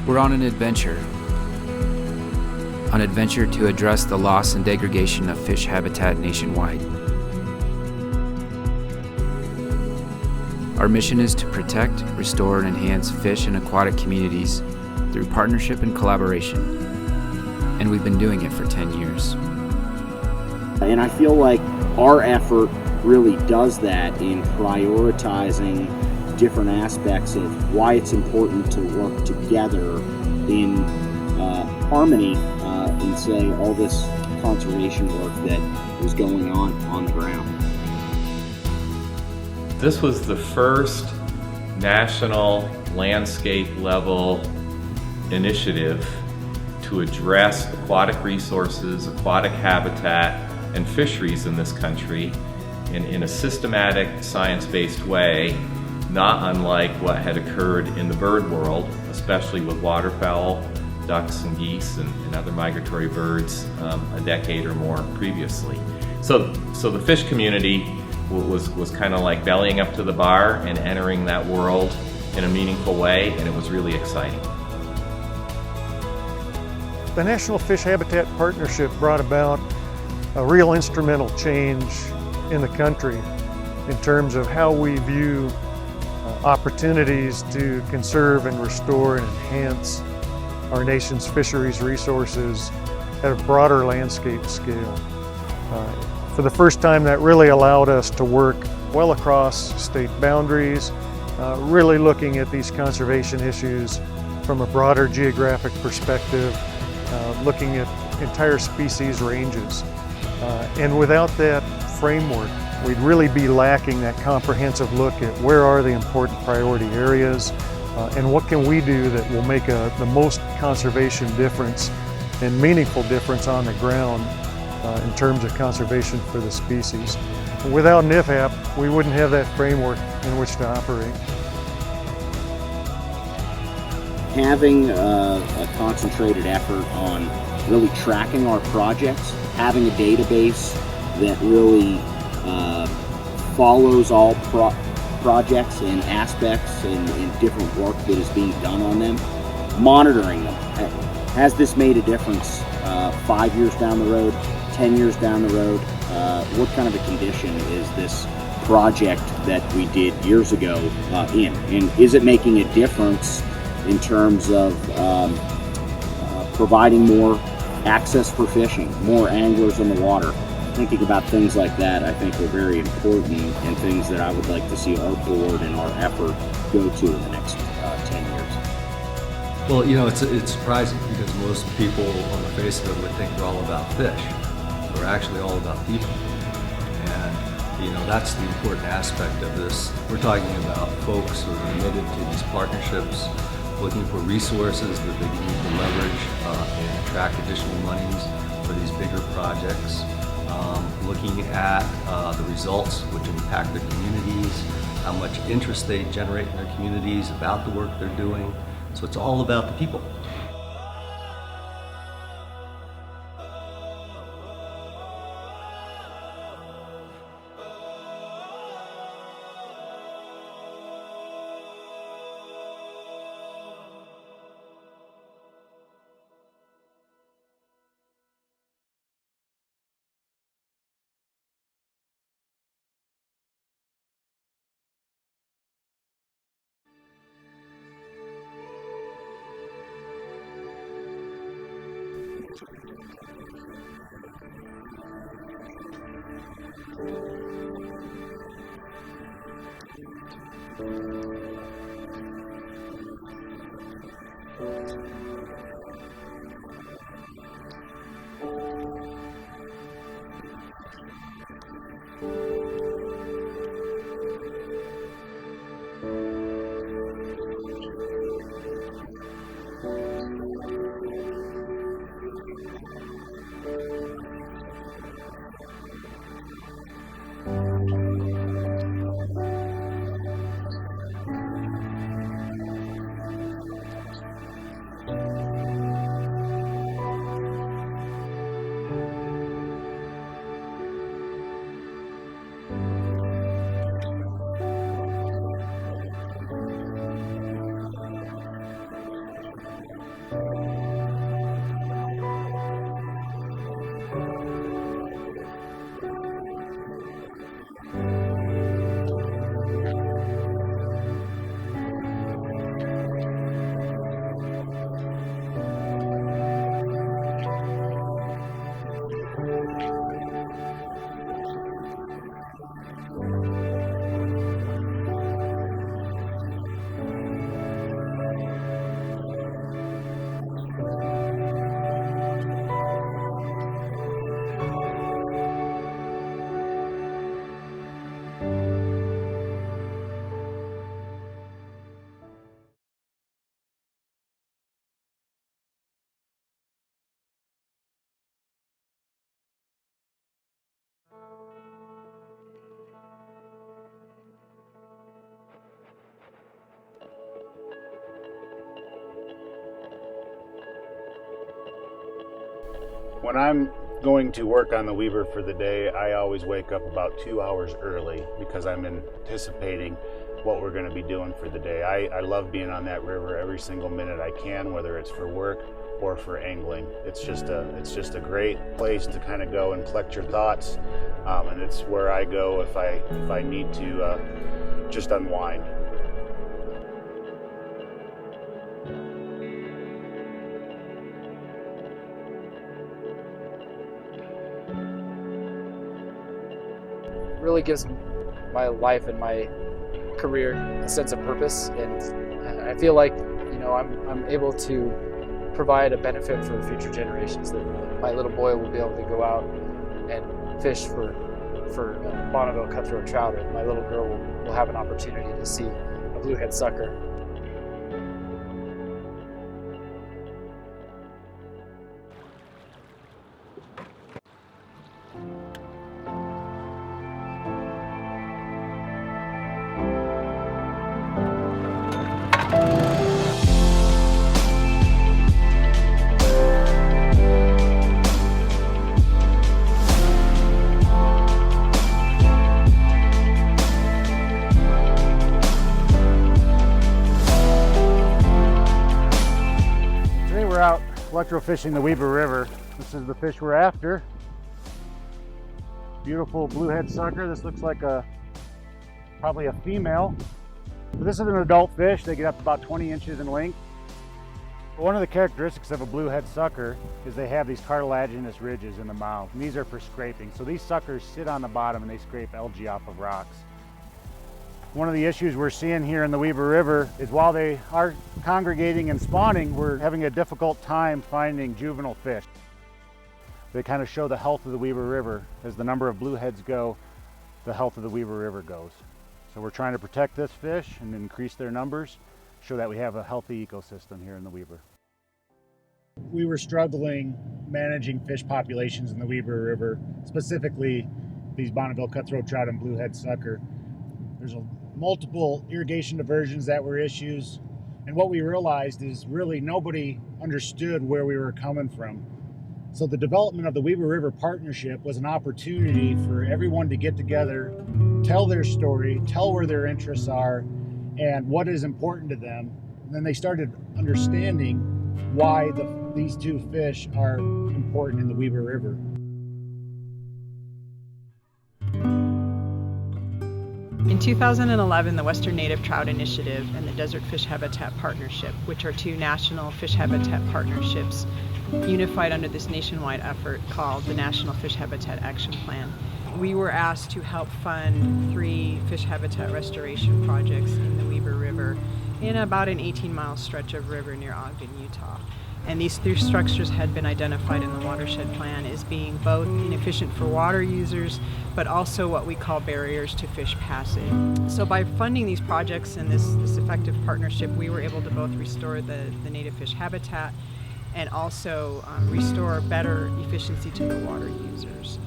We're on an adventure to address the loss and degradation of fish habitat nationwide. Our mission is to protect, restore, and enhance fish and aquatic communities through partnership and collaboration, and we've been doing it for 10 years. And I feel like our effort really does that in prioritizing different aspects of why it's important to work together in harmony in, say, all this conservation work that was going on the ground. This was the first national landscape level initiative to address aquatic resources, aquatic habitat, and fisheries in this country in a systematic, science-based way, not unlike what had occurred in the bird world, especially with waterfowl, ducks and geese and other migratory birds a decade or more previously. So the fish community was kind of like bellying up to the bar and entering that world in a meaningful way, and it was really exciting. The National Fish Habitat Partnership brought about a real instrumental change in the country in terms of how we view opportunities to conserve and restore and enhance our nation's fisheries resources at a broader landscape scale. For the first time, that really allowed us to work well across state boundaries, really looking at these conservation issues from a broader geographic perspective, looking at entire species ranges. And without that framework, we'd really be lacking that comprehensive look at where are the important priority areas and what can we do that will make the most conservation difference and meaningful difference on the ground in terms of conservation for the species. Without NFHAP, we wouldn't have that framework in which to operate. Having a concentrated effort on really tracking our projects, having a database that really follows all projects and aspects and different work that is being done on them, monitoring them. Has this made a difference 5 years down the road, 10 years down the road? What kind of a condition is this project that we did years ago in? And is it making a difference in terms of providing more access for fishing, more anglers in the water? Thinking about things like that, I think, are very important and things that I would like to see our board and our effort go to in the next 10 years. Well, you know, it's surprising because most people on the face of it would think we're all about fish. We're actually all about people. And, you know, that's the important aspect of this. We're talking about folks who are committed to these partnerships, looking for resources that they can use to leverage and attract additional monies for these bigger projects. Looking at the results which impact their communities, how much interest they generate in their communities about the work they're doing. So it's all about the people. When I'm going to work on the Weber for the day, I always wake up about 2 hours early because I'm anticipating what we're going to be doing for the day. I love being on that river every single minute I can, whether it's for work or for angling. It's just a great place to kind of go and collect your thoughts, and it's where I go if I need to just unwind. Really gives my life and my career a sense of purpose, and I feel like, you know, I'm able to provide a benefit for future generations, that my little boy will be able to go out and fish for Bonnevilles cutthroat trout, and my little girl will have an opportunity to see a bluehead sucker. We're out electrofishing the Weber River. This is the fish we're after. Beautiful bluehead sucker. This looks like probably a female. But this is an adult fish. They get up to about 20 inches in length. But one of the characteristics of a bluehead sucker is they have these cartilaginous ridges in the mouth, and these are for scraping. So these suckers sit on the bottom and they scrape algae off of rocks. One of the issues we're seeing here in the Weber River is while they are congregating and spawning, we're having a difficult time finding juvenile fish. They kind of show the health of the Weber River. As the number of blueheads go, the health of the Weber River goes. So we're trying to protect this fish and increase their numbers, show that we have a healthy ecosystem here in the Weber. We were struggling managing fish populations in the Weber River, specifically these Bonnevilles cutthroat trout and bluehead sucker. There's multiple irrigation diversions that were issues, and what we realized is really nobody understood where we were coming from. So the development of the Weber River Partnership was an opportunity for everyone to get together, tell their story, tell where their interests are, and what is important to them. And then they started understanding why these two fish are important in the Weber River. In 2011, the Western Native Trout Initiative and the Desert Fish Habitat Partnership, which are two national fish habitat partnerships, unified under this nationwide effort called the National Fish Habitat Action Plan. We were asked to help fund 3 fish habitat restoration projects in the Weber River in about an 18-mile stretch of river near Ogden, Utah. And these 3 structures had been identified in the watershed plan as being both inefficient for water users, but also what we call barriers to fish passage. So by funding these projects and this effective partnership, we were able to both restore the native fish habitat and also restore better efficiency to the water users.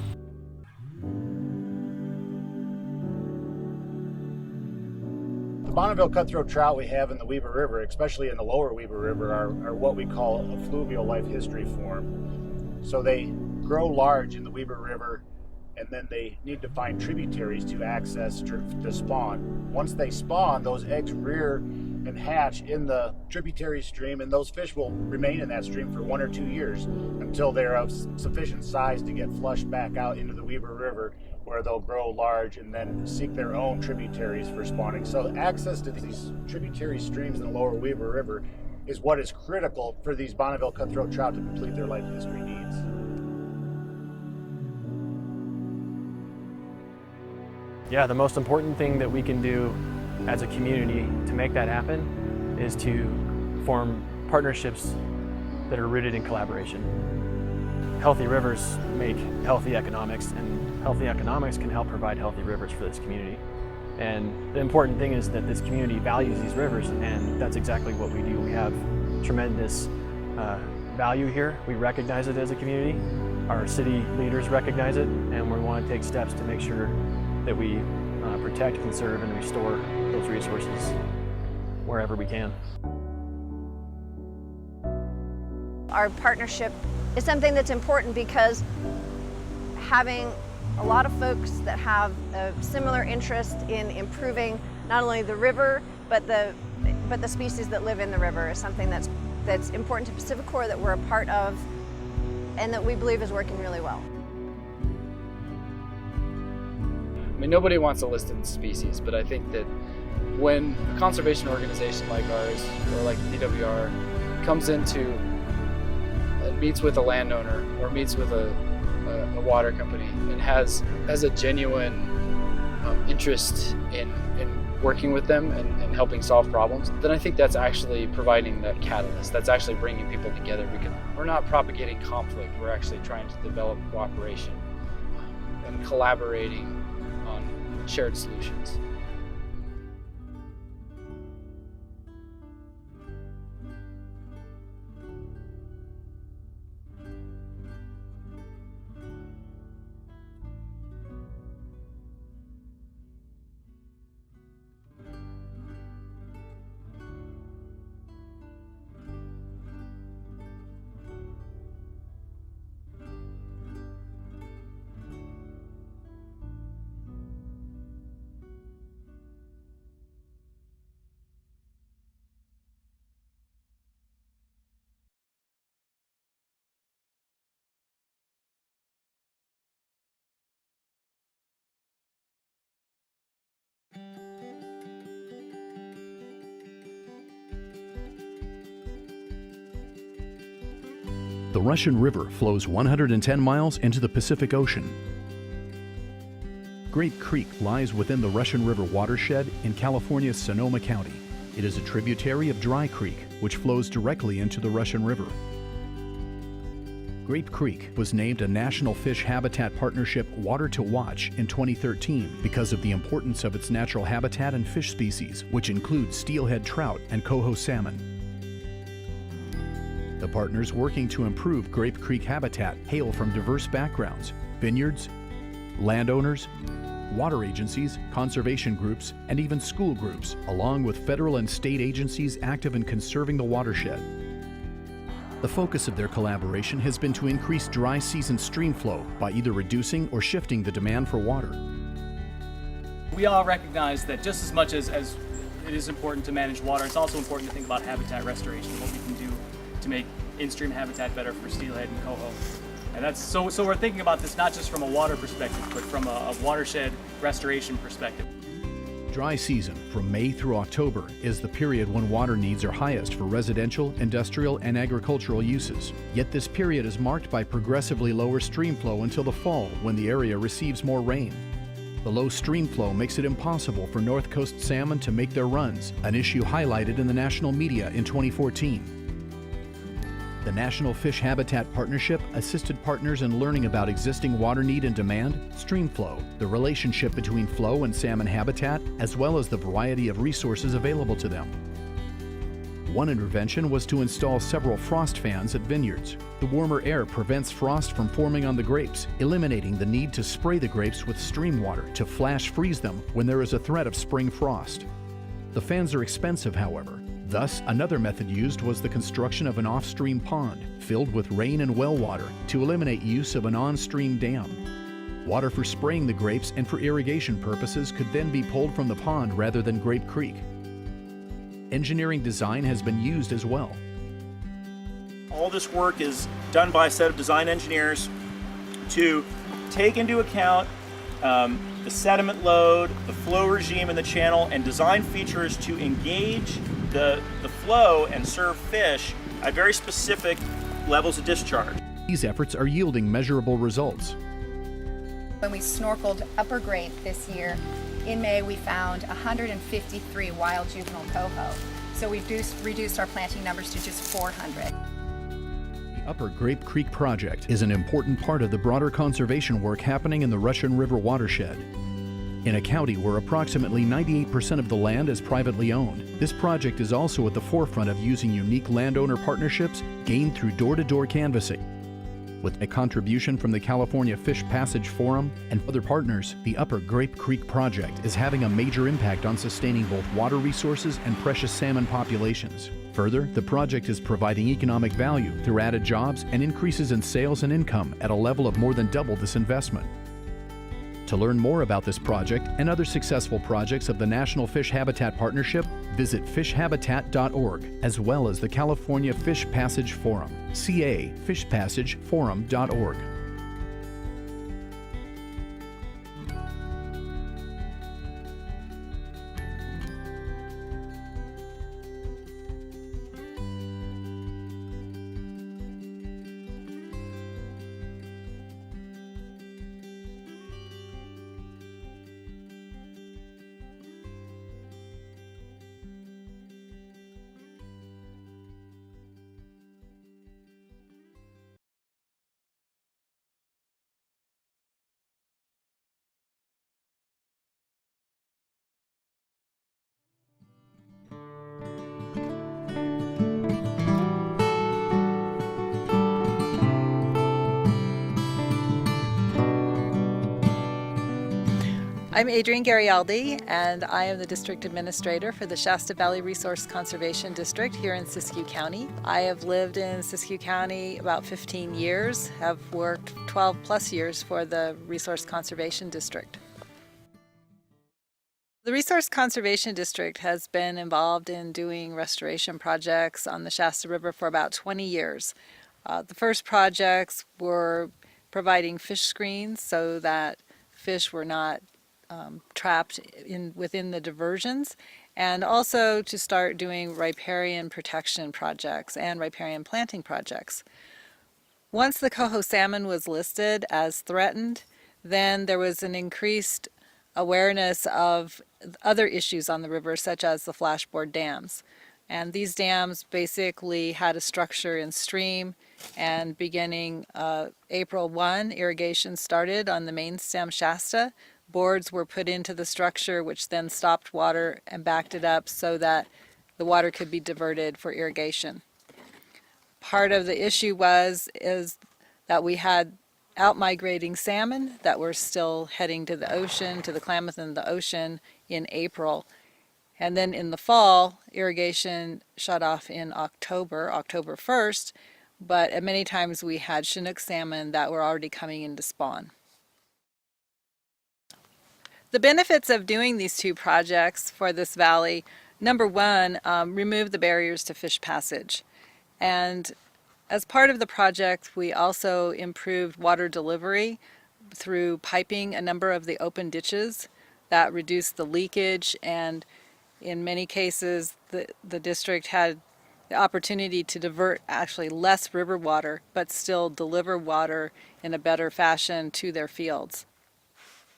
The Bonnevilles cutthroat trout we have in the Weber River, especially in the lower Weber River, are what we call a fluvial life history form. So they grow large in the Weber River, and then they need to find tributaries to access to spawn. Once they spawn, those eggs rear and hatch in the tributary stream, and those fish will remain in that stream for 1 or 2 years until they're of sufficient size to get flushed back out into the Weber River, where they'll grow large and then seek their own tributaries for spawning. So access to these tributary streams in the lower Weber River is what is critical for these Bonnevilles cutthroat trout to complete their life history needs. Yeah, the most important thing that we can do as a community to make that happen is to form partnerships that are rooted in collaboration. Healthy rivers make healthy economics, and healthy economics can help provide healthy rivers for this community. And the important thing is that this community values these rivers, and that's exactly what we do. We have tremendous value here. We recognize it as a community. Our city leaders recognize it, and we want to take steps to make sure that we protect, conserve, and restore those resources wherever we can. Our partnership is something that's important because having a lot of folks that have a similar interest in improving not only the river, but the species that live in the river is something that's important to Pacific Corps, that we're a part of, and that we believe is working really well. I mean, nobody wants a listed species, but I think that when a conservation organization like ours, or like PWR, comes into and meets with a landowner or meets with a water company and has a genuine interest in working with them and helping solve problems, then I think that's actually providing that catalyst. That's actually bringing people together, because we're not propagating conflict. We're actually trying to develop cooperation and collaborating on shared solutions. The Russian River flows 110 miles into the Pacific Ocean. Grape Creek lies within the Russian River watershed in California's Sonoma County. It is a tributary of Dry Creek, which flows directly into the Russian River. Grape Creek was named a National Fish Habitat Partnership Water to Watch in 2013 because of the importance of its natural habitat and fish species, which include steelhead trout and coho salmon. The partners working to improve Grape Creek habitat hail from diverse backgrounds: vineyards, landowners, water agencies, conservation groups, and even school groups, along with federal and state agencies active in conserving the watershed. The focus of their collaboration has been to increase dry season stream flow by either reducing or shifting the demand for water. We all recognize that just as much as it is important to manage water, it's also important to think about habitat restoration, what we can do to make in-stream habitat better for steelhead and coho. And that's so we're thinking about this not just from a water perspective, but from a watershed restoration perspective. Dry season, from May through October, is the period when water needs are highest for residential, industrial, and agricultural uses. Yet this period is marked by progressively lower stream flow until the fall, when the area receives more rain. The low stream flow makes it impossible for North Coast salmon to make their runs, an issue highlighted in the national media in 2014. The National Fish Habitat Partnership assisted partners in learning about existing water need and demand, stream flow, the relationship between flow and salmon habitat, as well as the variety of resources available to them. One intervention was to install several frost fans at vineyards. The warmer air prevents frost from forming on the grapes, eliminating the need to spray the grapes with stream water to flash freeze them when there is a threat of spring frost. The fans are expensive, however. Thus, another method used was the construction of an off-stream pond filled with rain and well water to eliminate use of an on-stream dam. Water for spraying the grapes and for irrigation purposes could then be pulled from the pond rather than Grape Creek. Engineering design has been used as well. All this work is done by a set of design engineers to take into account the sediment load, the flow regime in the channel, and design features to engage the flow and serve fish at very specific levels of discharge. These efforts are yielding measurable results. When we snorkeled Upper Grape this year, in May we found 153 wild juvenile coho. So we've reduced our planting numbers to just 400. The Upper Grape Creek project is an important part of the broader conservation work happening in the Russian River watershed. In a county where approximately 98% of the land is privately owned, this project is also at the forefront of using unique landowner partnerships gained through door-to-door canvassing. With a contribution from the California Fish Passage Forum and other partners, the Upper Grape Creek project is having a major impact on sustaining both water resources and precious salmon populations. For Further, the project is providing economic value through added jobs and increases in sales and income at a level of more than double this investment. To learn more about this project and other successful projects of the National Fish Habitat Partnership, visit fishhabitat.org, as well as the California Fish Passage Forum, fishpassageforum.org. I'm Adrienne Garialdi, and I am the District Administrator for the Shasta Valley Resource Conservation District here in Siskiyou County. I have lived in Siskiyou County about 15 years, have worked 12 plus years for the Resource Conservation District. The Resource Conservation District has been involved in doing restoration projects on the Shasta River for about 20 years. The first projects were providing fish screens so that fish were not trapped within the diversions, and also to start doing riparian protection projects and riparian planting projects. Once the coho salmon was listed as threatened, then there was an increased awareness of other issues on the river, such as the flashboard dams. And these dams basically had a structure in stream, and beginning April 1, irrigation started on the main stem Shasta. Boards were put into the structure, which then stopped water and backed it up so that the water could be diverted for irrigation. Part of the issue is that we had out-migrating salmon that were still heading to the ocean, to the Klamath and the ocean in April. And then in the fall, irrigation shut off in October 1st, but at many times we had Chinook salmon that were already coming into spawn. The benefits of doing these two projects for this valley, number one, remove the barriers to fish passage. And as part of the project, we also improved water delivery through piping a number of the open ditches that reduced the leakage, and in many cases the district had the opportunity to divert actually less river water but still deliver water in a better fashion to their fields.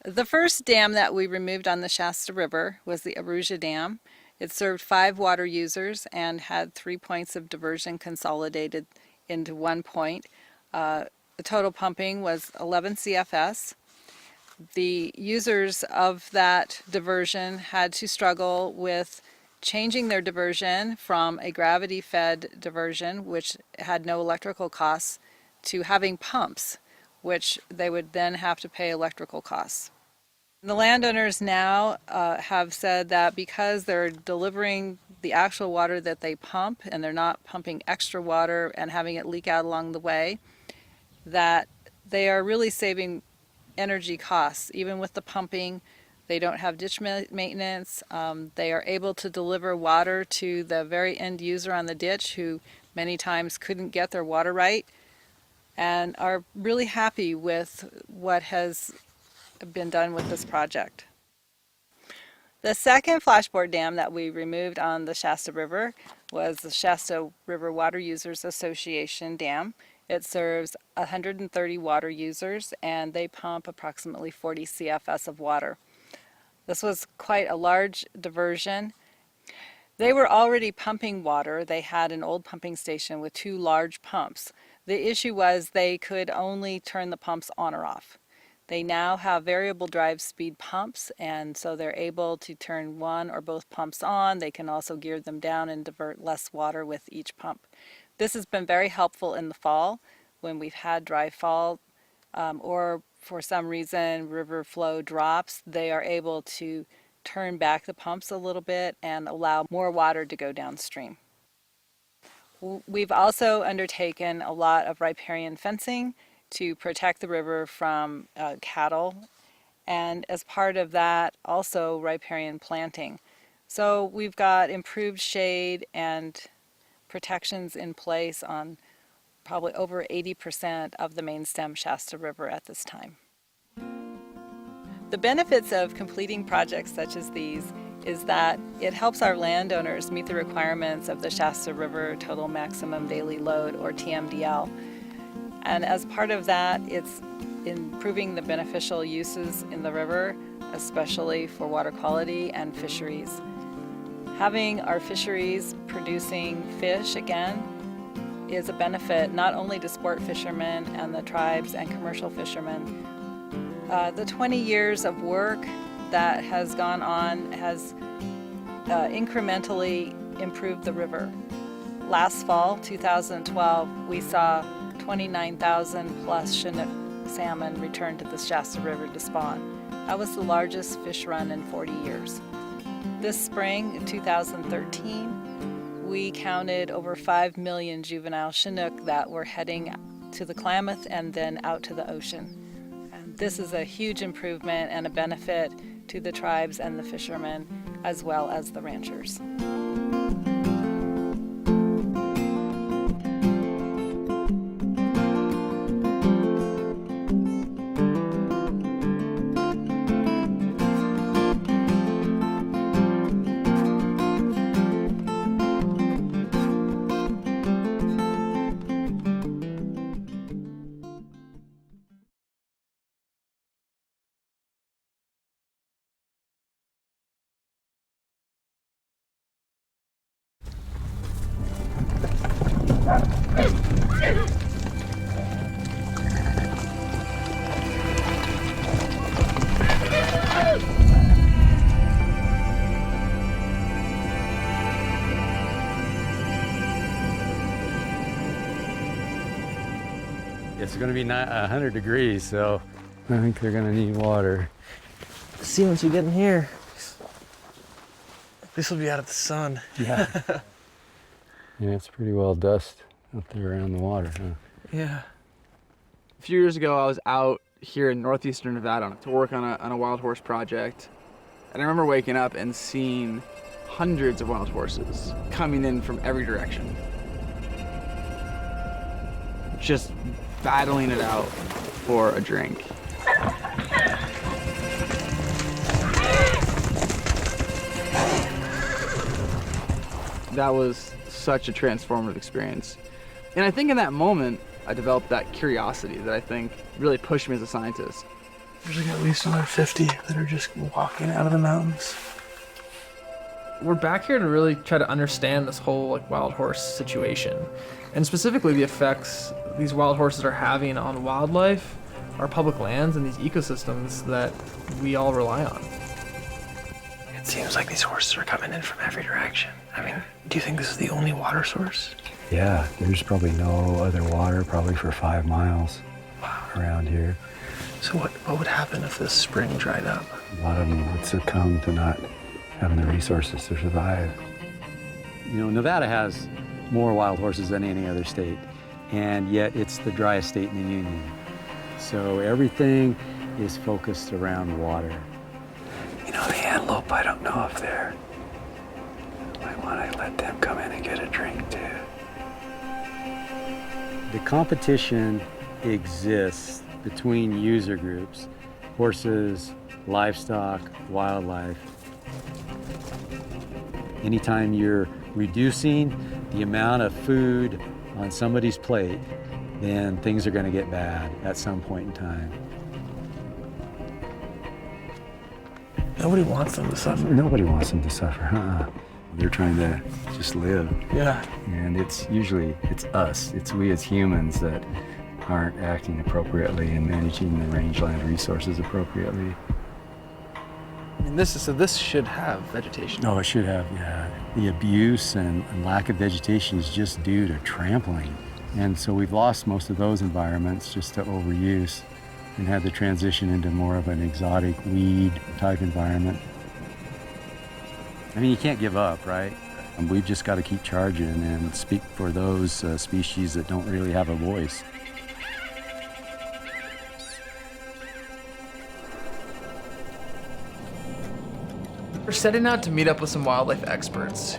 The first dam that we removed on the Shasta River was the Arauja Dam. It served 5 water users and had 3 points of diversion consolidated into 1 point. The total pumping was 11 CFS. The users of that diversion had to struggle with changing their diversion from a gravity-fed diversion, which had no electrical costs, to having pumps, which they would then have to pay electrical costs. The landowners now have said that because they're delivering the actual water that they pump and they're not pumping extra water and having it leak out along the way, that they are really saving energy costs. Even with the pumping, they don't have ditch maintenance. They are able to deliver water to the very end user on the ditch who many times couldn't get their water right, and are really happy with what has been done with this project. The second flashboard dam that we removed on the Shasta River was the Shasta River Water Users Association Dam. It serves 130 water users, and they pump approximately 40 CFS of water. This was quite a large diversion. They were already pumping water. They had an old pumping station with 2 large pumps. The issue was they could only turn the pumps on or off. They now have variable drive speed pumps, and so they're able to turn one or both pumps on. They can also gear them down and divert less water with each pump. This has been very helpful in the fall when we've had dry fall or for some reason river flow drops. They are able to turn back the pumps a little bit and allow more water to go downstream. We've also undertaken a lot of riparian fencing to protect the river from cattle, and as part of that, also riparian planting. So we've got improved shade and protections in place on probably over 80% of the main stem Shasta River at this time. The benefits of completing projects such as these is that it helps our landowners meet the requirements of the Shasta River Total Maximum Daily Load, or TMDL. And as part of that, it's improving the beneficial uses in the river, especially for water quality and fisheries. Having our fisheries producing fish again is a benefit not only to sport fishermen and the tribes and commercial fishermen. The 20 years of work that has gone on has incrementally improved the river. Last fall, 2012, we saw 29,000 plus Chinook salmon return to the Shasta River to spawn. That was the largest fish run in 40 years. This spring, in 2013, we counted over 5 million juvenile Chinook that were heading to the Klamath and then out to the ocean. And this is a huge improvement and a benefit to the tribes and the fishermen, as well as the ranchers. It's going to be 100 degrees, so I think they're going to need water. Let's see once we get in here. This will be out of the sun. Yeah. Yeah, it's pretty well dust up there around the water, huh? Yeah. A few years ago, I was out here in northeastern Nevada to work on a wild horse project. And I remember waking up and seeing hundreds of wild horses coming in from every direction. Just battling it out for a drink. That was such a transformative experience. And I think in that moment, I developed that curiosity that I think really pushed me as a scientist. There's like at least another 50 that are just walking out of the mountains. We're back here to really try to understand this whole wild horse situation, and specifically the effects these wild horses are having on wildlife, our public lands, and these ecosystems that we all rely on. It seems like these horses are coming in from every direction. I mean, do you think this is the only water source? Yeah, there's probably no other water probably for 5 miles around here. So what would happen if this spring dried up? A lot of them would succumb to not having the resources to survive. You know, Nevada has more wild horses than any other state, and yet it's the driest state in the union. So everything is focused around water. You know, the antelope, I don't know if they're... I want to let them come in and get a drink too. The competition exists between user groups, horses, livestock, wildlife. Anytime you're reducing the amount of food on somebody's plate, then things are going to get bad at some point in time. Nobody wants them to suffer. Nobody wants them to suffer, huh? They're trying to just live. Yeah. And it's usually, it's us. It's we as humans that aren't acting appropriately and managing the rangeland resources appropriately. I mean, this should have vegetation. Oh, it should have, yeah. The abuse and lack of vegetation is just due to trampling. And so we've lost most of those environments just to overuse and had to transition into more of an exotic weed type environment. I mean, you can't give up, right? And we've just got to keep charging and speak for those species that don't really have a voice. We're setting out to meet up with some wildlife experts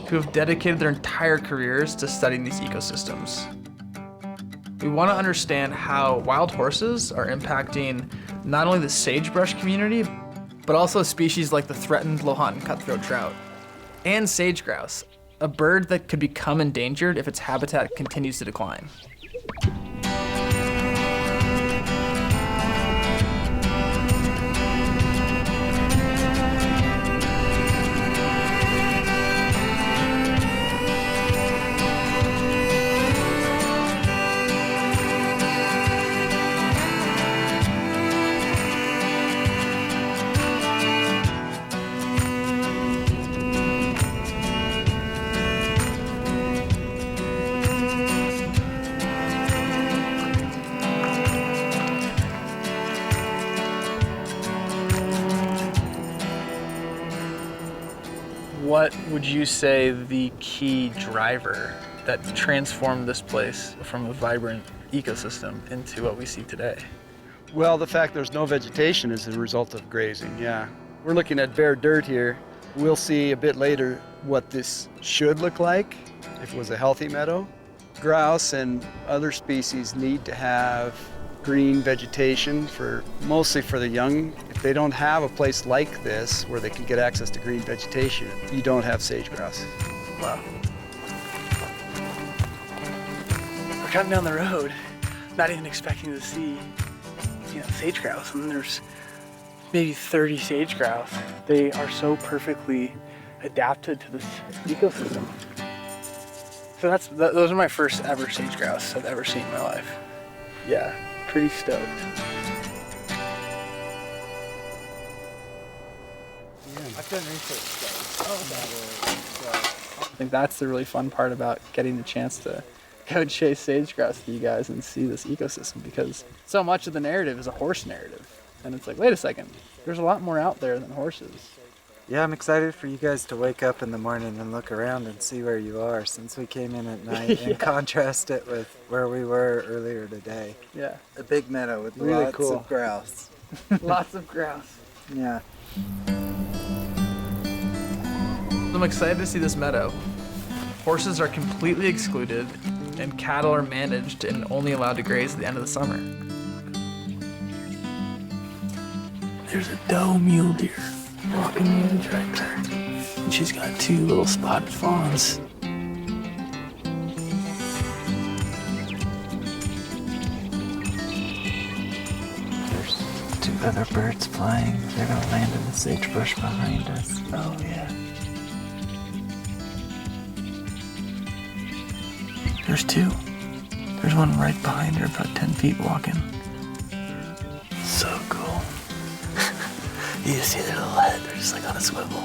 who have dedicated their entire careers to studying these ecosystems. We want to understand how wild horses are impacting not only the sagebrush community, but also species like the threatened Lohatan cutthroat trout and sage grouse, a bird that could become endangered if its habitat continues to decline. What would you say the key driver that transformed this place from a vibrant ecosystem into what we see today? Well, the fact there's no vegetation is a result of grazing, yeah. We're looking at bare dirt here. We'll see a bit later what this should look like if it was a healthy meadow. Grouse and other species need to have green vegetation mostly for the young. If they don't have a place like this where they can get access to green vegetation, you don't have sage grouse. Wow. We're coming down the road, not even expecting to see, sage grouse, and there's maybe 30 sage grouse. They are so perfectly adapted to this ecosystem. So those are my first ever sage grouse I've ever seen in my life. Yeah, pretty stoked. I've done research about it. I think that's the really fun part about getting the chance to go chase sage grouse with you guys and see this ecosystem, because so much of the narrative is a horse narrative. And it's like, wait a second, there's a lot more out there than horses. Yeah, I'm excited for you guys to wake up in the morning and look around and see where you are since we came in at night and contrast it with where we were earlier today. Yeah. A big meadow with Really lots cool. of grouse. Lots of grouse. Yeah. I'm excited to see this meadow. Horses are completely excluded and cattle are managed and only allowed to graze at the end of the summer. There's a doe mule deer walking the edge right there. And she's got 2 little spotted fawns. There's 2 other birds flying. They're gonna land in the sagebrush behind us. Oh yeah. There's 2. There's one right behind her, about 10 feet walking. So cool. You see their little head, they're just like on a swivel.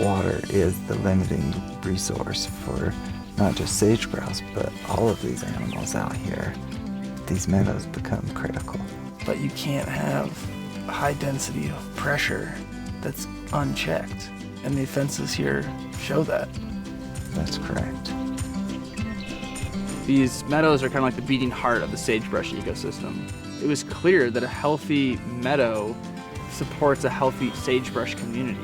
Water is the limiting resource for not just sage grouse, but all of these animals out here. These meadows become critical. But you can't have a high density of pressure that's unchecked. And the fences here show that. That's correct. These meadows are kind of like the beating heart of the sagebrush ecosystem. It was clear that a healthy meadow supports a healthy sagebrush community.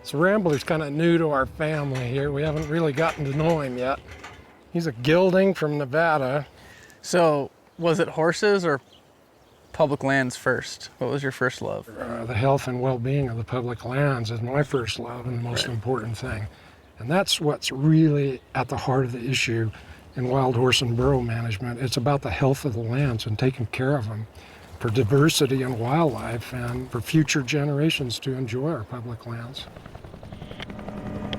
So Rambler's kind of new to our family here. We haven't really gotten to know him yet. He's a gelding from Nevada. So was it horses or public lands first? What was your first love? The health and well-being of the public lands is my first love and the most important thing. And that's what's really at the heart of the issue in wild horse and burro management. It's about the health of the lands and taking care of them for diversity and wildlife and for future generations to enjoy our public lands.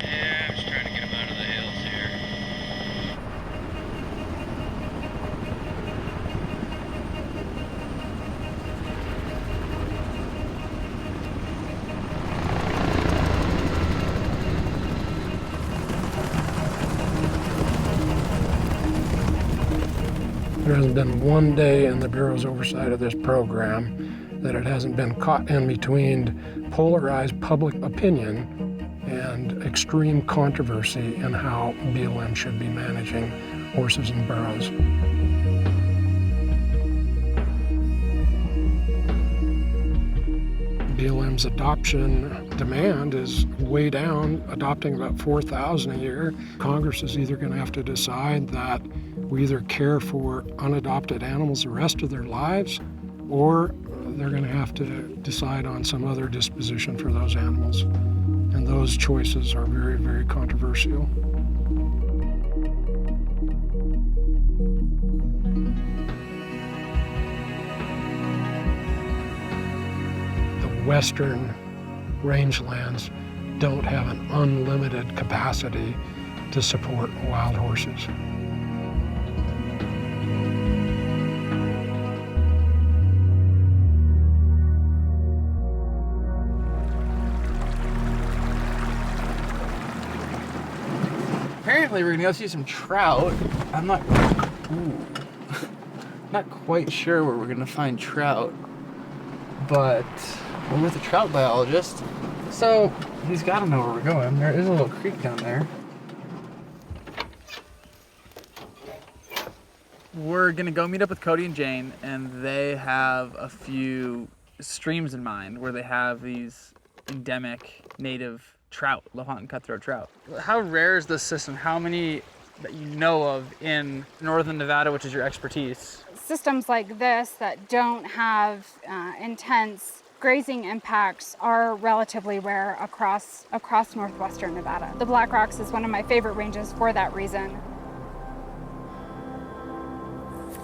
Yeah, I'm just trying to get him out of the hills here. There hasn't been one day in the Bureau's oversight of this program that it hasn't been caught in between polarized public opinion and extreme controversy in how BLM should be managing horses and burros. BLM's adoption demand is way down, adopting about 4,000 a year. Congress is either going to have to decide that we either care for unadopted animals the rest of their lives, or they're going to have to decide on some other disposition for those animals. And those choices are very, very controversial. Western rangelands don't have an unlimited capacity to support wild horses. Apparently we're gonna go see some trout. I'm not quite sure where we're gonna find trout, but we're with a trout biologist, so he's got to know where we're going. There is a little creek down there. We're gonna go meet up with Cody and Jane, and they have a few streams in mind where they have these endemic native trout, Lahontan and cutthroat trout. How rare is this system? How many that you know of in northern Nevada, which is your expertise? Systems like this that don't have intense grazing impacts are relatively rare across northwestern Nevada. The Black Rocks is one of my favorite ranges for that reason.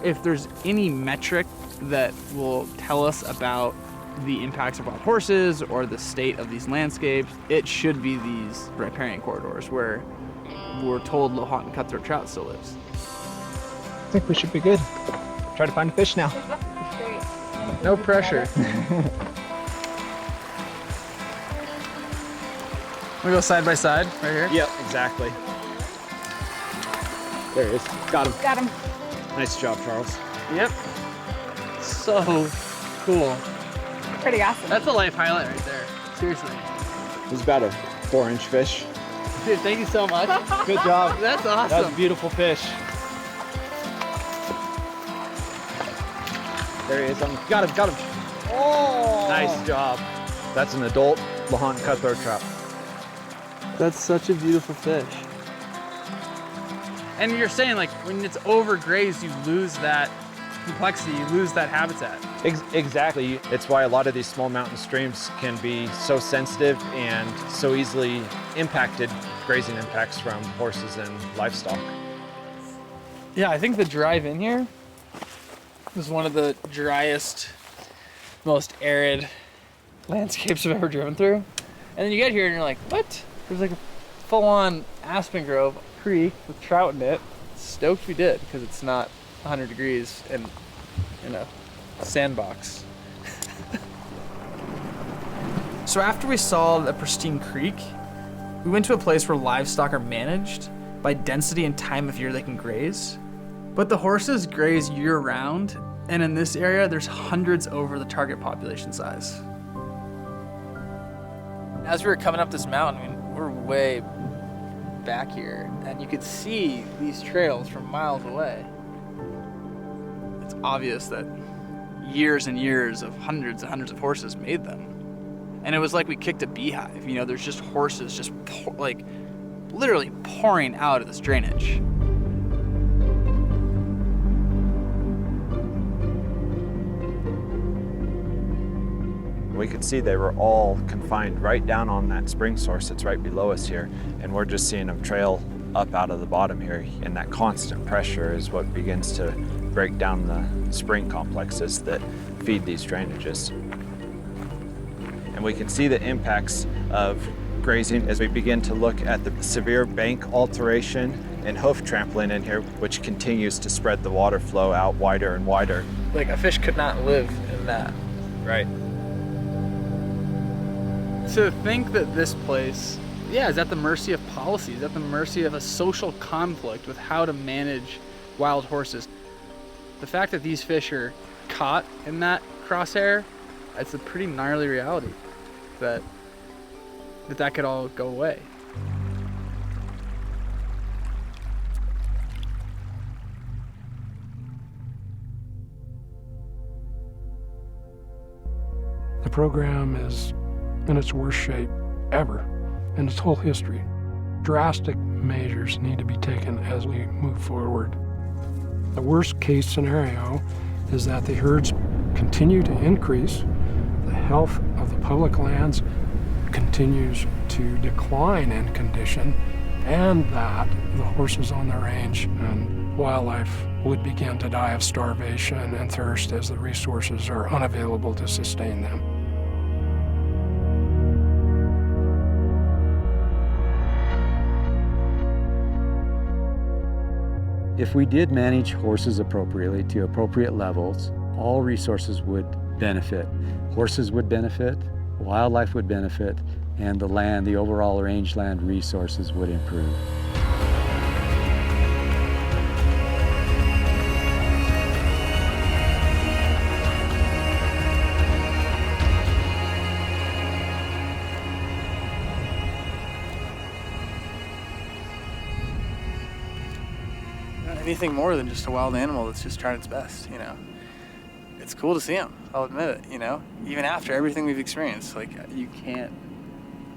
If there's any metric that will tell us about the impacts of wild horses or the state of these landscapes, it should be these riparian corridors where we're told Lahontan and cutthroat trout still lives. I think we should be good. Try to find a fish now. No pressure. We go side by side right here? Yep, exactly. There he is. Got him. Got him. Nice job, Charles. Yep. So cool. Pretty awesome. That's a life highlight right there. Seriously. It was about a 4-inch fish. Dude, thank you so much. Good job. That's awesome. That was a beautiful fish. There he is. Got him. Oh! Nice job. That's an adult Lahontan cutthroat trout. That's such a beautiful fish. And you're saying, like, when it's overgrazed, you lose that complexity, you lose that habitat. Exactly. It's why a lot of these small mountain streams can be so sensitive and so easily impacted, grazing impacts from horses and livestock. Yeah, I think the drive in here is one of the driest, most arid landscapes I've ever driven through. And then you get here and you're like, what? There's like a full-on aspen grove creek with trout in it. Stoked we did, because it's not 100 degrees and in a sandbox. So after we saw the pristine creek, we went to a place where livestock are managed by density and time of year they can graze. But the horses graze year-round, and in this area, there's hundreds over the target population size. As we were coming up this mountain, I mean, we're way back here, and you could see these trails from miles away. It's obvious that years and years of hundreds and hundreds of horses made them. And it was like we kicked a beehive. You know, there's just horses just like literally pouring out of this drainage. We could see they were all confined right down on that spring source that's right below us here, and we're just seeing them trail up out of the bottom here, and that constant pressure is what begins to break down the spring complexes that feed these drainages. And we can see the impacts of grazing as we begin to look at the severe bank alteration and hoof trampling in here, which continues to spread the water flow out wider and wider. Like a fish could not live in that. Right. To think that this place, yeah, is at the mercy of policy, is at the mercy of a social conflict with how to manage wild horses. The fact that these fish are caught in that crosshair, it's a pretty gnarly reality that could all go away. The program is in its worst shape ever in its whole history. Drastic measures need to be taken as we move forward. The worst case scenario is that the herds continue to increase, the health of the public lands continues to decline in condition, and that the horses on the range and wildlife would begin to die of starvation and thirst as the resources are unavailable to sustain them. If we did manage horses appropriately to appropriate levels, all resources would benefit. Horses would benefit, wildlife would benefit, and the land, the overall rangeland resources would improve. Anything more than just a wild animal that's just trying its best, you know. It's cool to see them, I'll admit it, you know. Even after everything we've experienced, like, you can't,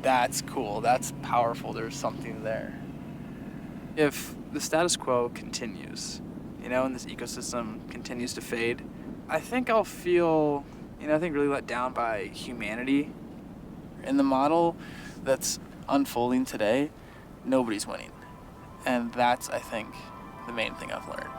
that's cool, that's powerful, there's something there. If the status quo continues, you know, and this ecosystem continues to fade, I think I'll feel, you know, I think really let down by humanity. In the model that's unfolding today, nobody's winning. And that's, I think, the main thing I've learned.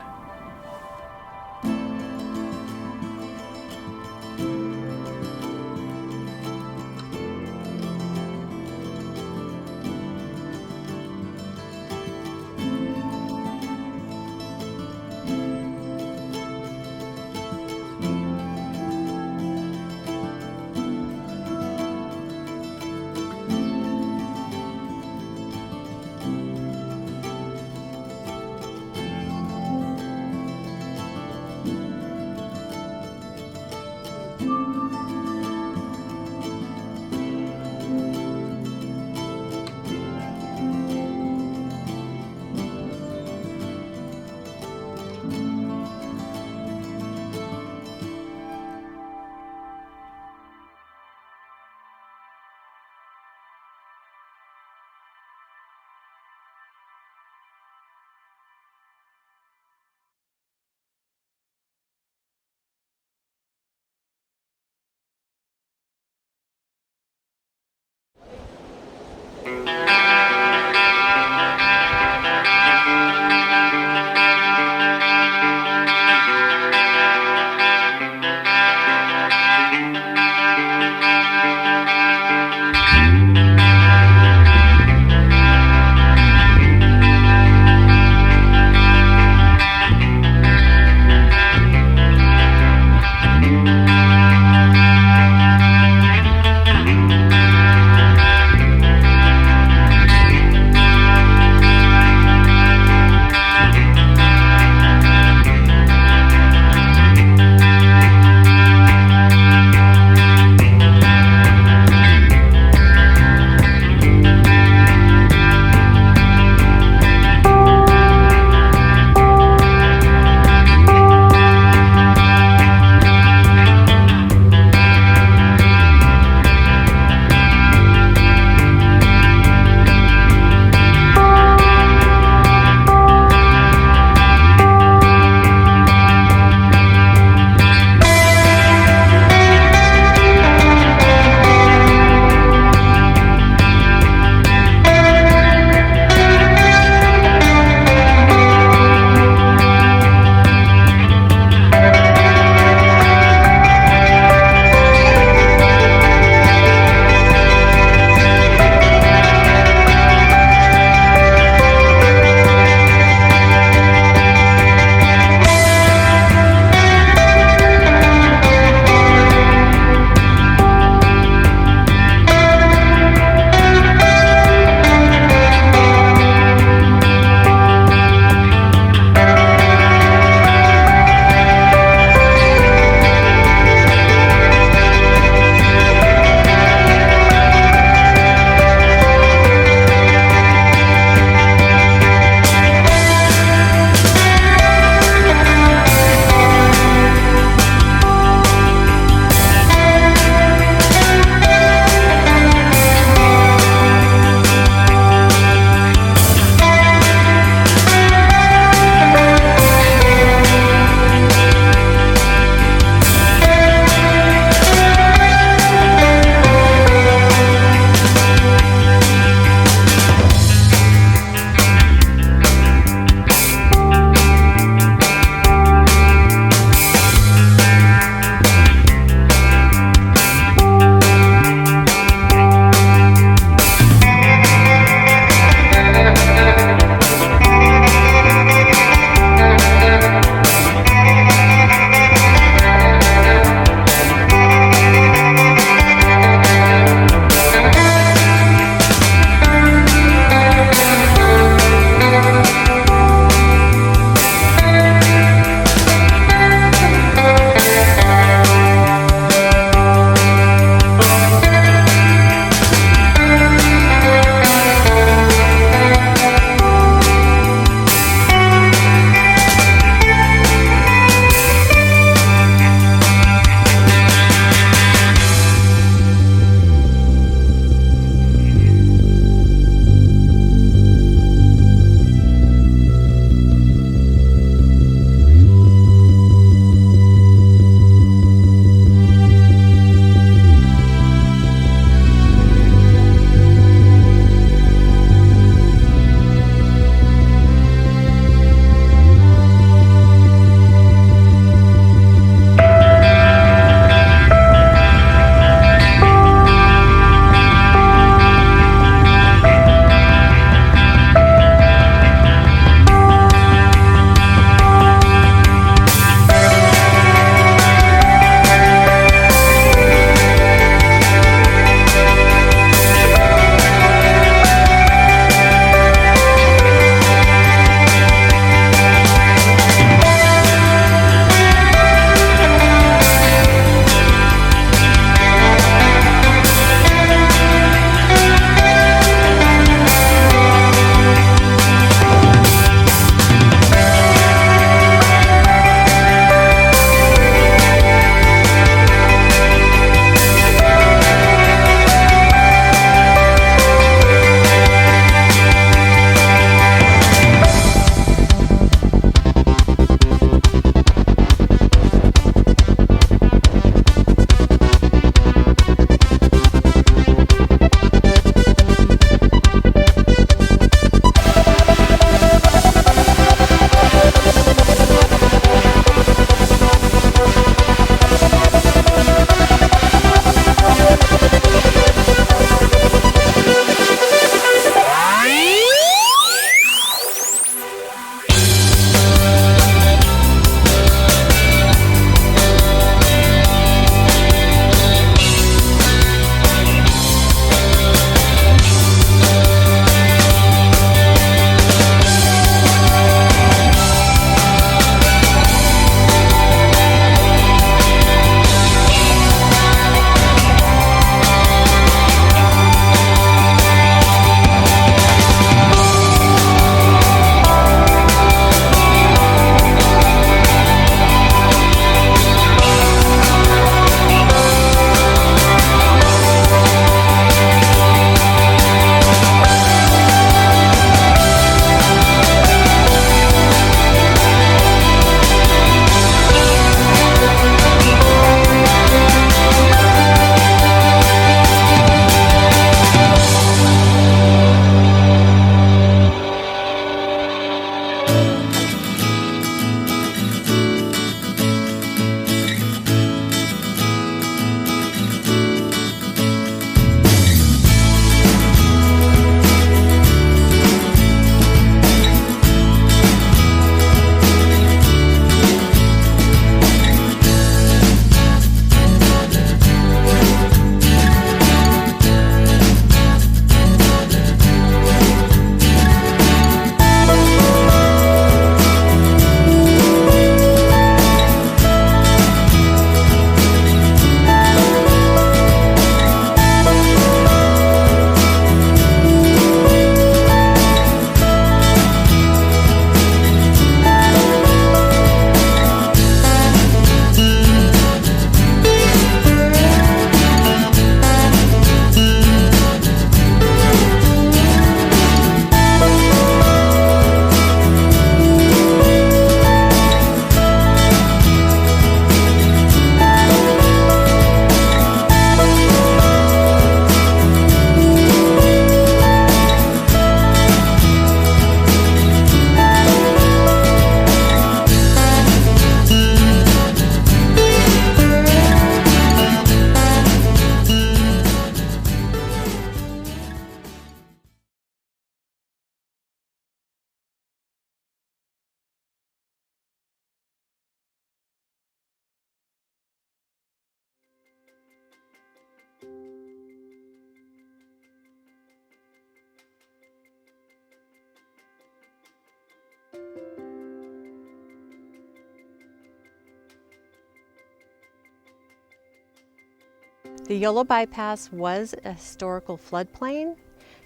The Yolo Bypass was a historical floodplain.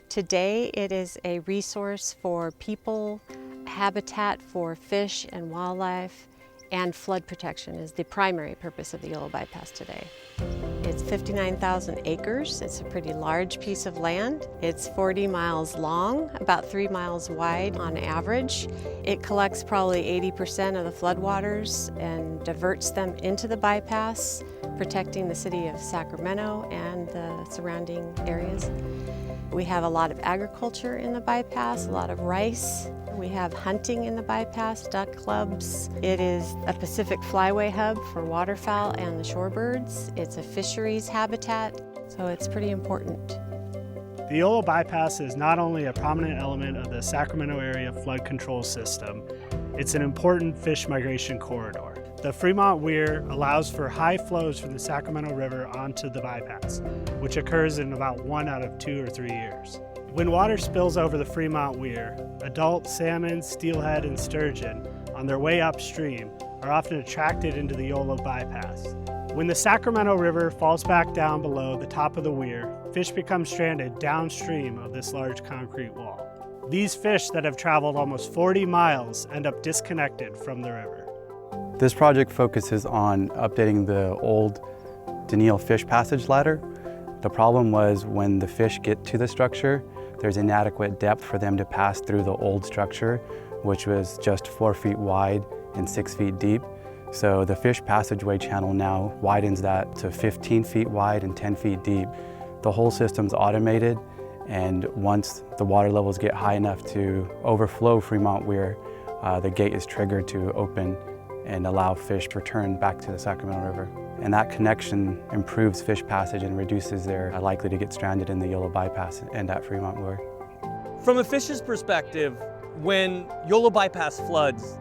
Today it is a resource for people, habitat for fish and wildlife, and flood protection is the primary purpose of the Yolo Bypass today. It's 59,000 acres. It's a pretty large piece of land. It's 40 miles long, about 3 miles wide on average. It collects probably 80% of the floodwaters and diverts them into the bypass, protecting the city of Sacramento and the surrounding areas. We have a lot of agriculture in the bypass, a lot of rice. We have hunting in the bypass, duck clubs. It is a Pacific flyway hub for waterfowl and the shorebirds. It's a fisheries habitat, so it's pretty important. The Yolo Bypass is not only a prominent element of the Sacramento area flood control system, it's an important fish migration corridor. The Fremont Weir allows for high flows from the Sacramento River onto the bypass, which occurs in about 1 out of 2 or 3 years. When water spills over the Fremont Weir, adult salmon, steelhead, and sturgeon on their way upstream are often attracted into the Yolo Bypass. When the Sacramento River falls back down below the top of the weir, fish become stranded downstream of this large concrete wall. These fish that have traveled almost 40 miles end up disconnected from the river. This project focuses on updating the old Daniil fish passage ladder. The problem was when the fish get to the structure, there's inadequate depth for them to pass through the old structure, which was just 4 feet wide and 6 feet deep. So the fish passageway channel now widens that to 15 feet wide and 10 feet deep. The whole system's automated, and once the water levels get high enough to overflow Fremont Weir, the gate is triggered to open and allow fish to return back to the Sacramento River. And that connection improves fish passage and reduces their likely to get stranded in the Yolo Bypass and at Fremont Weir. From a fish's perspective, when Yolo Bypass floods,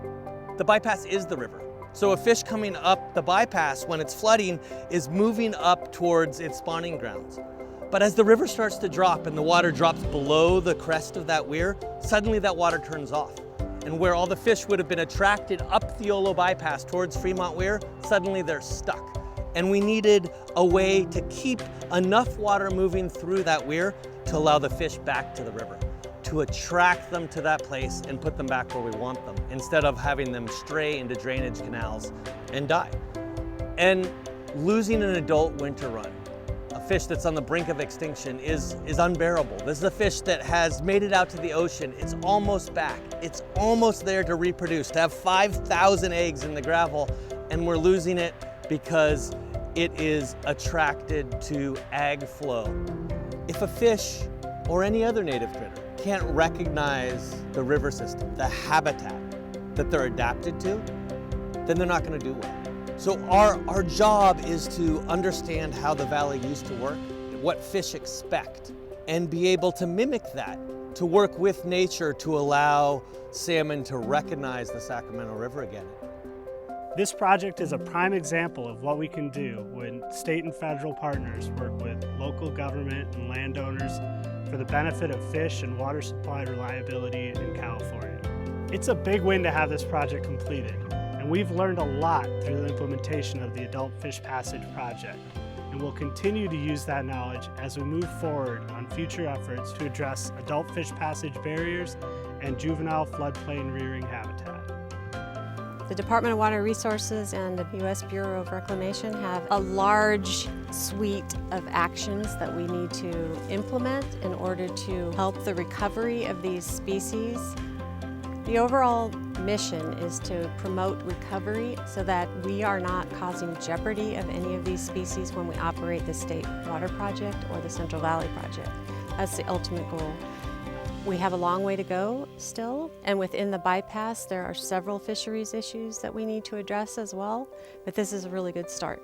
the bypass is the river. So a fish coming up the bypass when it's flooding is moving up towards its spawning grounds. But as the river starts to drop and the water drops below the crest of that weir, suddenly that water turns off. And where all the fish would have been attracted up the Yolo Bypass towards Fremont Weir, suddenly they're stuck. And we needed a way to keep enough water moving through that weir to allow the fish back to the river, to attract them to that place and put them back where we want them, instead of having them stray into drainage canals and die. And losing an adult winter run, a fish that's on the brink of extinction, is unbearable. This is a fish that has made it out to the ocean. It's almost back. It's almost there to reproduce, to have 5,000 eggs in the gravel, and we're losing it because it is attracted to ag flow. If a fish or any other native critter can't recognize the river system, the habitat that they're adapted to, then they're not going to do well. So our job is to understand how the valley used to work, what fish expect, and be able to mimic that, to work with nature to allow salmon to recognize the Sacramento River again. This project is a prime example of what we can do when state and federal partners work with local government and landowners for the benefit of fish and water supply reliability in California. It's a big win to have this project completed, and we've learned a lot through the implementation of the Adult Fish Passage project, and we'll continue to use that knowledge as we move forward on future efforts to address adult fish passage barriers and juvenile floodplain rearing habitat. The Department of Water Resources and the U.S. Bureau of Reclamation have a large suite of actions that we need to implement in order to help the recovery of these species. The overall mission is to promote recovery so that we are not causing jeopardy of any of these species when we operate the State Water Project or the Central Valley Project. That's the ultimate goal. We have a long way to go still, and within the bypass there are several fisheries issues that we need to address as well, but this is a really good start.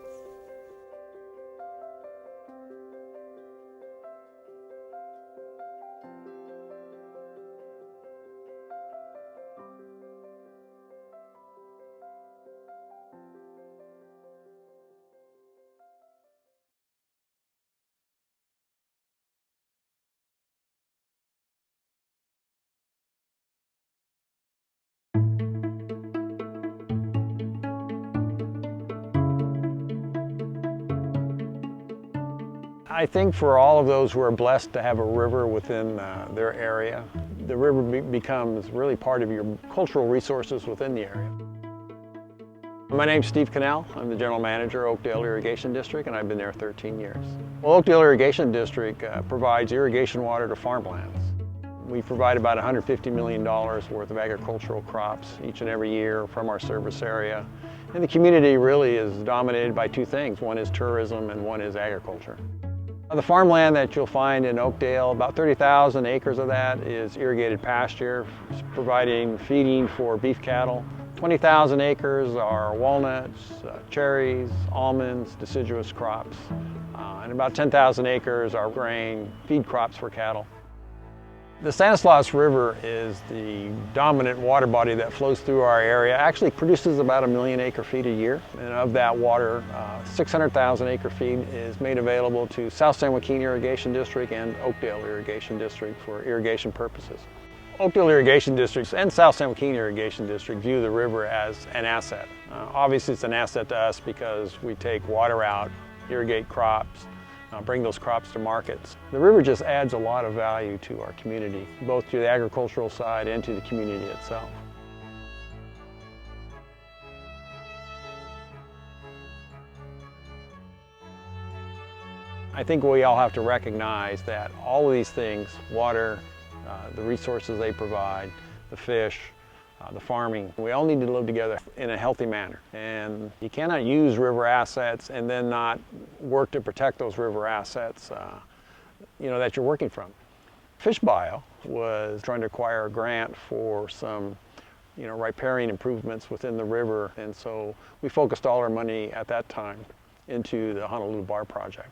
I think for all of those who are blessed to have a river within their area, the river becomes really part of your cultural resources within the area. My name's Steve Cannell. I'm the general manager of Oakdale Irrigation District, and I've been there 13 years. Well, Oakdale Irrigation District provides irrigation water to farmlands. We provide about $150 million worth of agricultural crops each and every year from our service area. And the community really is dominated by two things. One is tourism and one is agriculture. The farmland that you'll find in Oakdale, about 30,000 acres of that is irrigated pasture, providing feeding for beef cattle. 20,000 acres are walnuts, cherries, almonds, deciduous crops, and about 10,000 acres are grain, feed crops for cattle. The Stanislaus River is the dominant water body that flows through our area. Actually produces about 1 million acre-feet a year. And of that water, 600,000 acre-feet is made available to South San Joaquin Irrigation District and Oakdale Irrigation District for irrigation purposes. Oakdale Irrigation District and South San Joaquin Irrigation District view the river as an asset. Obviously it's an asset to us because we take water out, irrigate crops, bring those crops to markets. The river just adds a lot of value to our community, both to the agricultural side and to the community itself. I think we all have to recognize that all of these things, water, the resources they provide, the fish, the farming, we all need to live together in a healthy manner. And you cannot use river assets and then not work to protect those river assets that you're working from. Fish Bio was trying to acquire a grant for some riparian improvements within the river, and so we focused all our money at that time into the Honolulu Bar project.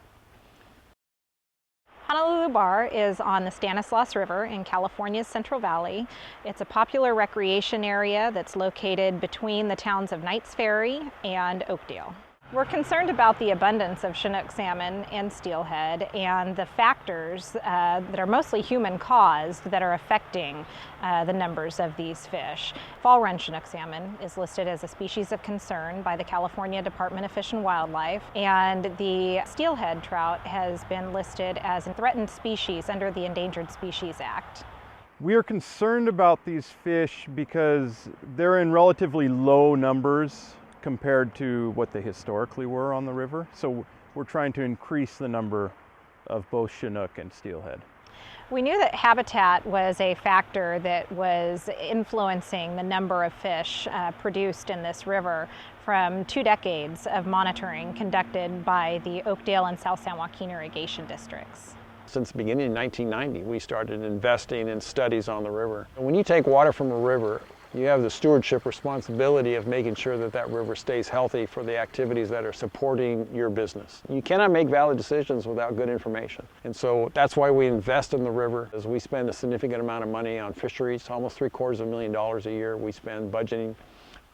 Honolulu Bar is on the Stanislaus River in California's Central Valley. It's a popular recreation area that's located between the towns of Knights Ferry and Oakdale. We're concerned about the abundance of Chinook salmon and steelhead and the factors that are mostly human-caused that are affecting the numbers of these fish. Fall-run Chinook salmon is listed as a species of concern by the California Department of Fish and Wildlife, and the steelhead trout has been listed as a threatened species under the Endangered Species Act. We are concerned about these fish because they're in relatively low numbers compared to what they historically were on the river. So we're trying to increase the number of both Chinook and steelhead. We knew that habitat was a factor that was influencing the number of fish produced in this river from 2 decades of monitoring conducted by the Oakdale and South San Joaquin Irrigation Districts. Since the beginning in 1990, we started investing in studies on the river. When you take water from a river, you have the stewardship responsibility of making sure that that river stays healthy for the activities that are supporting your business. You cannot make valid decisions without good information. And so that's why we invest in the river, as we spend a significant amount of money on fisheries, almost $750,000 a year. We spend budgeting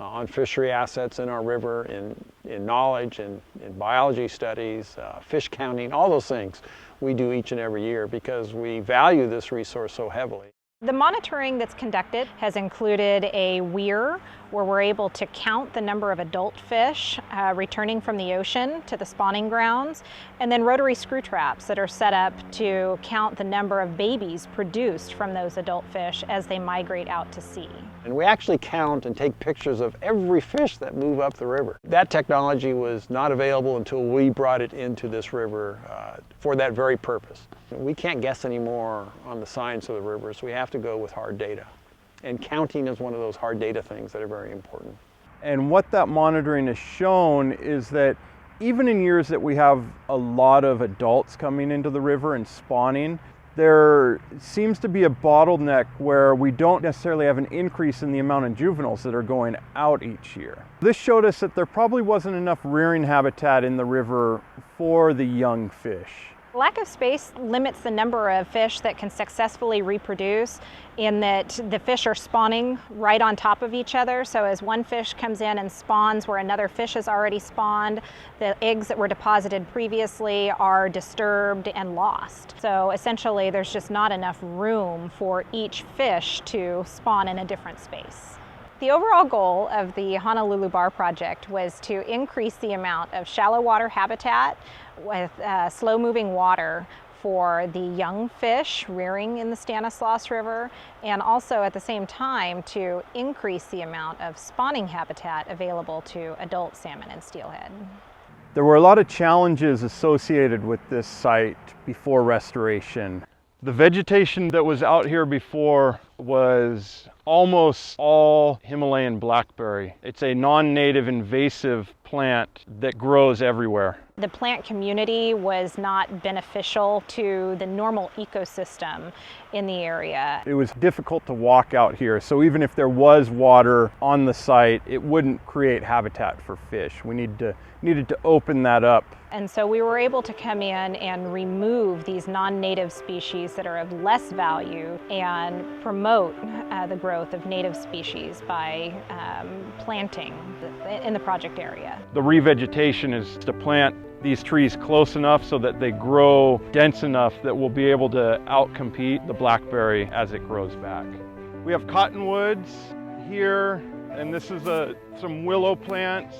on fishery assets in our river, in knowledge, in biology studies, fish counting, all those things we do each and every year because we value this resource so heavily. The monitoring that's conducted has included a weir where we're able to count the number of adult fish returning from the ocean to the spawning grounds, and then rotary screw traps that are set up to count the number of babies produced from those adult fish as they migrate out to sea. And we actually count and take pictures of every fish that move up the river. That technology was not available until we brought it into this river for that very purpose. We can't guess anymore on the science of the rivers. We have to go with hard data. And counting is one of those hard data things that are very important. And what that monitoring has shown is that even in years that we have a lot of adults coming into the river and spawning, there seems to be a bottleneck where we don't necessarily have an increase in the amount of juveniles that are going out each year. This showed us that there probably wasn't enough rearing habitat in the river for the young fish. Lack of space limits the number of fish that can successfully reproduce in that the fish are spawning right on top of each other. So as one fish comes in and spawns where another fish has already spawned, the eggs that were deposited previously are disturbed and lost. So essentially there's just not enough room for each fish to spawn in a different space. The overall goal of the Honolulu Bar project was to increase the amount of shallow water habitat with slow-moving water for the young fish rearing in the Stanislaus River, and also at the same time to increase the amount of spawning habitat available to adult salmon and steelhead. There were a lot of challenges associated with this site before restoration. The vegetation that was out here before was almost all Himalayan blackberry. It's a non-native invasive plant that grows everywhere. The plant community was not beneficial to the normal ecosystem in the area. It was difficult to walk out here, so even if there was water on the site, it wouldn't create habitat for fish. We needed to open that up. And so we were able to come in and remove these non-native species that are of less value and promote the growth of native species by planting in the project area. The revegetation is to plant these trees close enough so that they grow dense enough that we'll be able to outcompete the blackberry as it grows back. We have cottonwoods here, and this is some willow plants,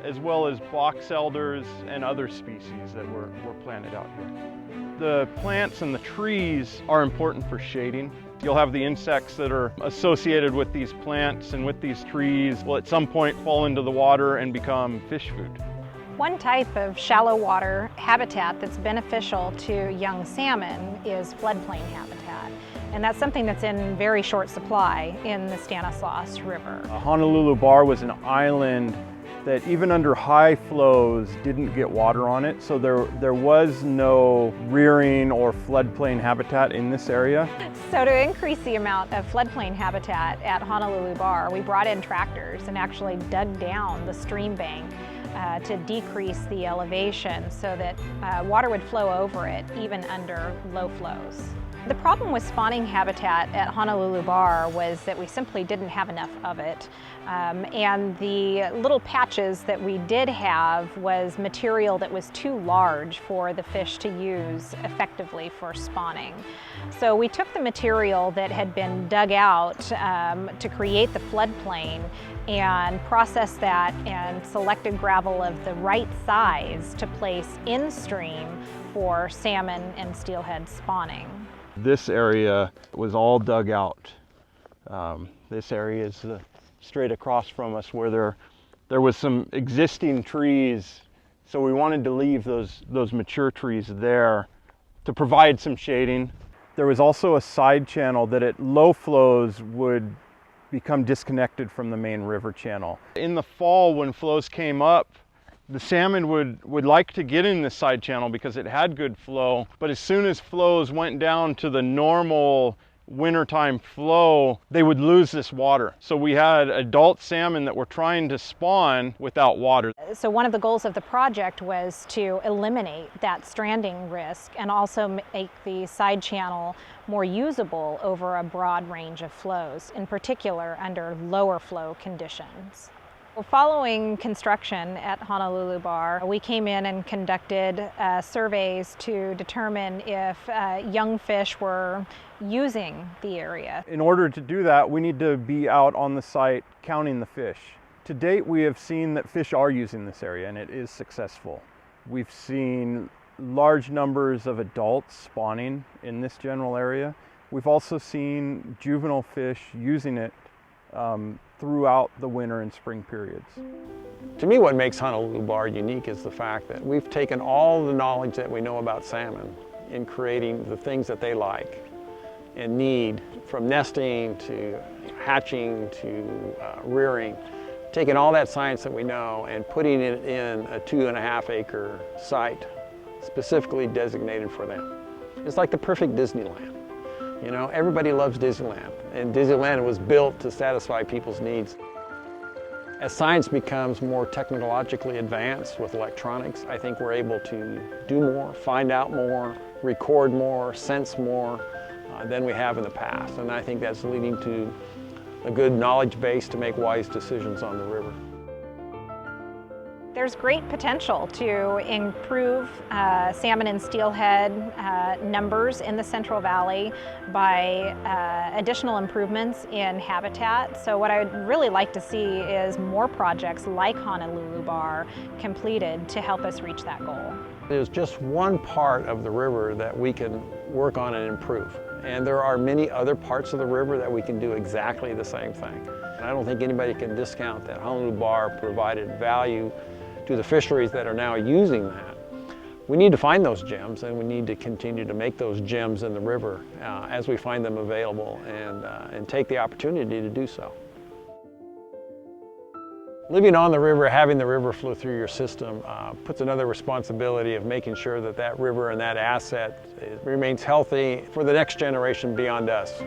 as well as box elders and other species that were planted out here. The plants and the trees are important for shading. You'll have the insects that are associated with these plants and with these trees will at some point fall into the water and become fish food. One type of shallow water habitat that's beneficial to young salmon is floodplain habitat. And that's something that's in very short supply in the Stanislaus River. Honolulu Bar was an island that even under high flows didn't get water on it, so there was no rearing or floodplain habitat in this area. So to increase the amount of floodplain habitat at Honolulu Bar, we brought in tractors and actually dug down the stream bank to decrease the elevation so that water would flow over it even under low flows. The problem with spawning habitat at Honolulu Bar was that we simply didn't have enough of it. And the little patches that we did have was material that was too large for the fish to use effectively for spawning. So we took the material that had been dug out to create the floodplain and processed that and selected gravel of the right size to place in stream for salmon and steelhead spawning. This area was all dug out. This area is straight across from us where there was some existing trees, so we wanted to leave those mature trees there to provide some shading. There was also a side channel that at low flows would become disconnected from the main river channel. In the fall, when flows came up, the salmon would like to get in this side channel because it had good flow, but as soon as flows went down to the normal wintertime flow, they would lose this water. So we had adult salmon that were trying to spawn without water. So one of the goals of the project was to eliminate that stranding risk and also make the side channel more usable over a broad range of flows, in particular under lower flow conditions. Following construction at Honolulu Bar, we came in and conducted surveys to determine if young fish were using the area. In order to do that, we need to be out on the site counting the fish. To date, we have seen that fish are using this area, and it is successful. We've seen large numbers of adults spawning in this general area. We've also seen juvenile fish using it throughout the winter and spring periods. To me, what makes Honolulu Bar unique is the fact that we've taken all the knowledge that we know about salmon in creating the things that they like and need, from nesting to hatching to rearing, taking all that science that we know and putting it in a 2.5 acre site specifically designated for them. It's like the perfect Disneyland. You know, everybody loves Disneyland, and Disneyland was built to satisfy people's needs. As science becomes more technologically advanced with electronics, I think we're able to do more, find out more, record more, sense more than we have in the past. And I think that's leading to a good knowledge base to make wise decisions on the river. There's great potential to improve salmon and steelhead numbers in the Central Valley by additional improvements in habitat. So what I would really like to see is more projects like Honolulu Bar completed to help us reach that goal. There's just one part of the river that we can work on and improve. And there are many other parts of the river that we can do exactly the same thing. And I don't think anybody can discount that Honolulu Bar provided value to the fisheries that are now using that. We need to find those gems, and we need to continue to make those gems in the river as we find them available, and take the opportunity to do so. Living on the river, having the river flow through your system puts another responsibility of making sure that that river and that asset remains healthy for the next generation beyond us.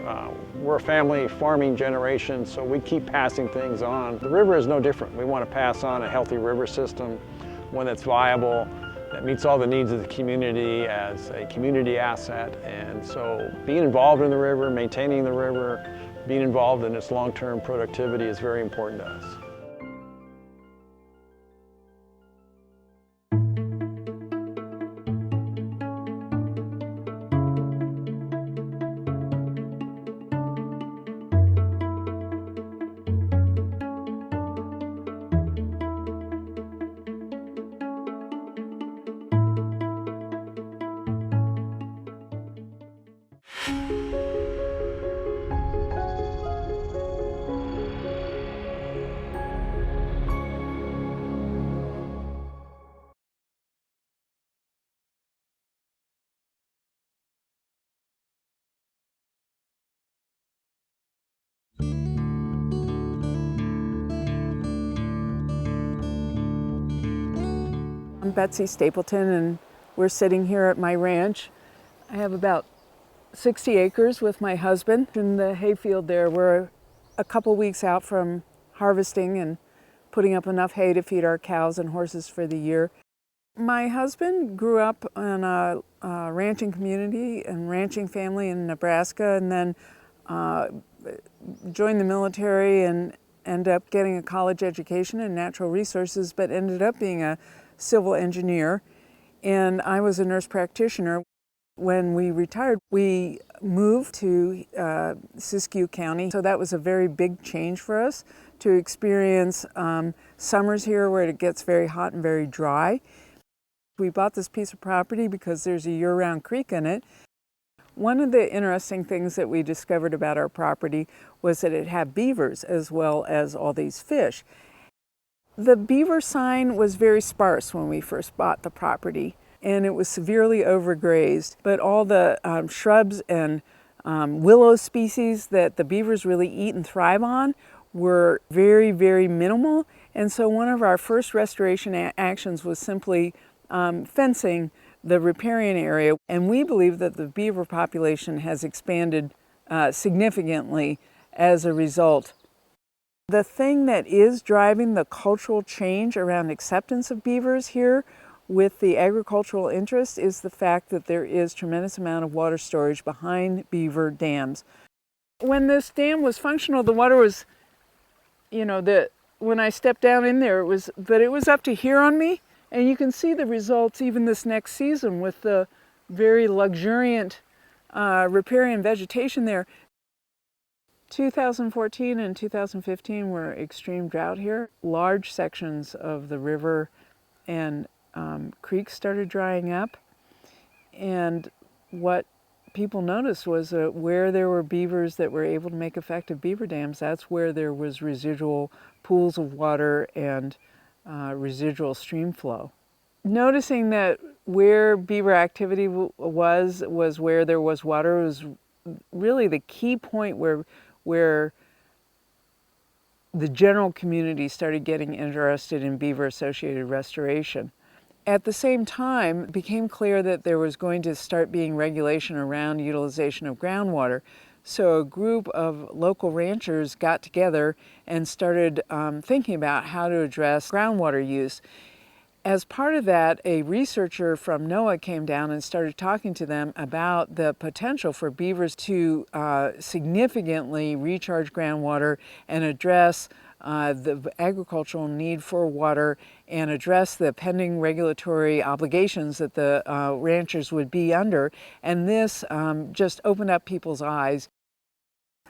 We're a family farming generation, so we keep passing things on. The river is no different. We want to pass on a healthy river system, one that's viable, that meets all the needs of the community as a community asset. And so being involved in the river, maintaining the river, being involved in its long-term productivity is very important to us. I'm Betsy Stapleton, and we're sitting here at my ranch. I have about 60 acres with my husband. In the hayfield there, we're a couple weeks out from harvesting and putting up enough hay to feed our cows and horses for the year. My husband grew up in a ranching community and ranching family in Nebraska, and then joined the military and ended up getting a college education in natural resources, but ended up being a civil engineer, and I was a nurse practitioner. When we retired, we moved to Siskiyou County, so that was a very big change for us to experience summers here where it gets very hot and very dry. We bought this piece of property because there's a year-round creek in it. One of the interesting things that we discovered about our property was that it had beavers as well as all these fish. The beaver sign was very sparse when we first bought the property, and it was severely overgrazed, but all the shrubs and willow species that the beavers really eat and thrive on were very, very minimal. And so one of our first restoration actions was simply fencing the riparian area, and we believe that the beaver population has expanded significantly as a result. The thing that is driving the cultural change around acceptance of beavers here with the agricultural interest is the fact that there is tremendous amount of water storage behind beaver dams. When this dam was functional, the water was, when I stepped down in there, it was up to here on me, and you can see the results even this next season with the very luxuriant riparian vegetation there. 2014 and 2015 were extreme drought here. Large sections of the river and creeks started drying up, and what people noticed was that where there were beavers that were able to make effective beaver dams, that's where there was residual pools of water and residual stream flow. Noticing that where beaver activity was where there was water was really the key point where the general community started getting interested in beaver-associated restoration. At the same time, it became clear that there was going to start being regulation around utilization of groundwater. So a group of local ranchers got together and started thinking about how to address groundwater use. As part of that, a researcher from NOAA came down and started talking to them about the potential for beavers to significantly recharge groundwater and address the agricultural need for water and address the pending regulatory obligations that the ranchers would be under. And this just opened up people's eyes.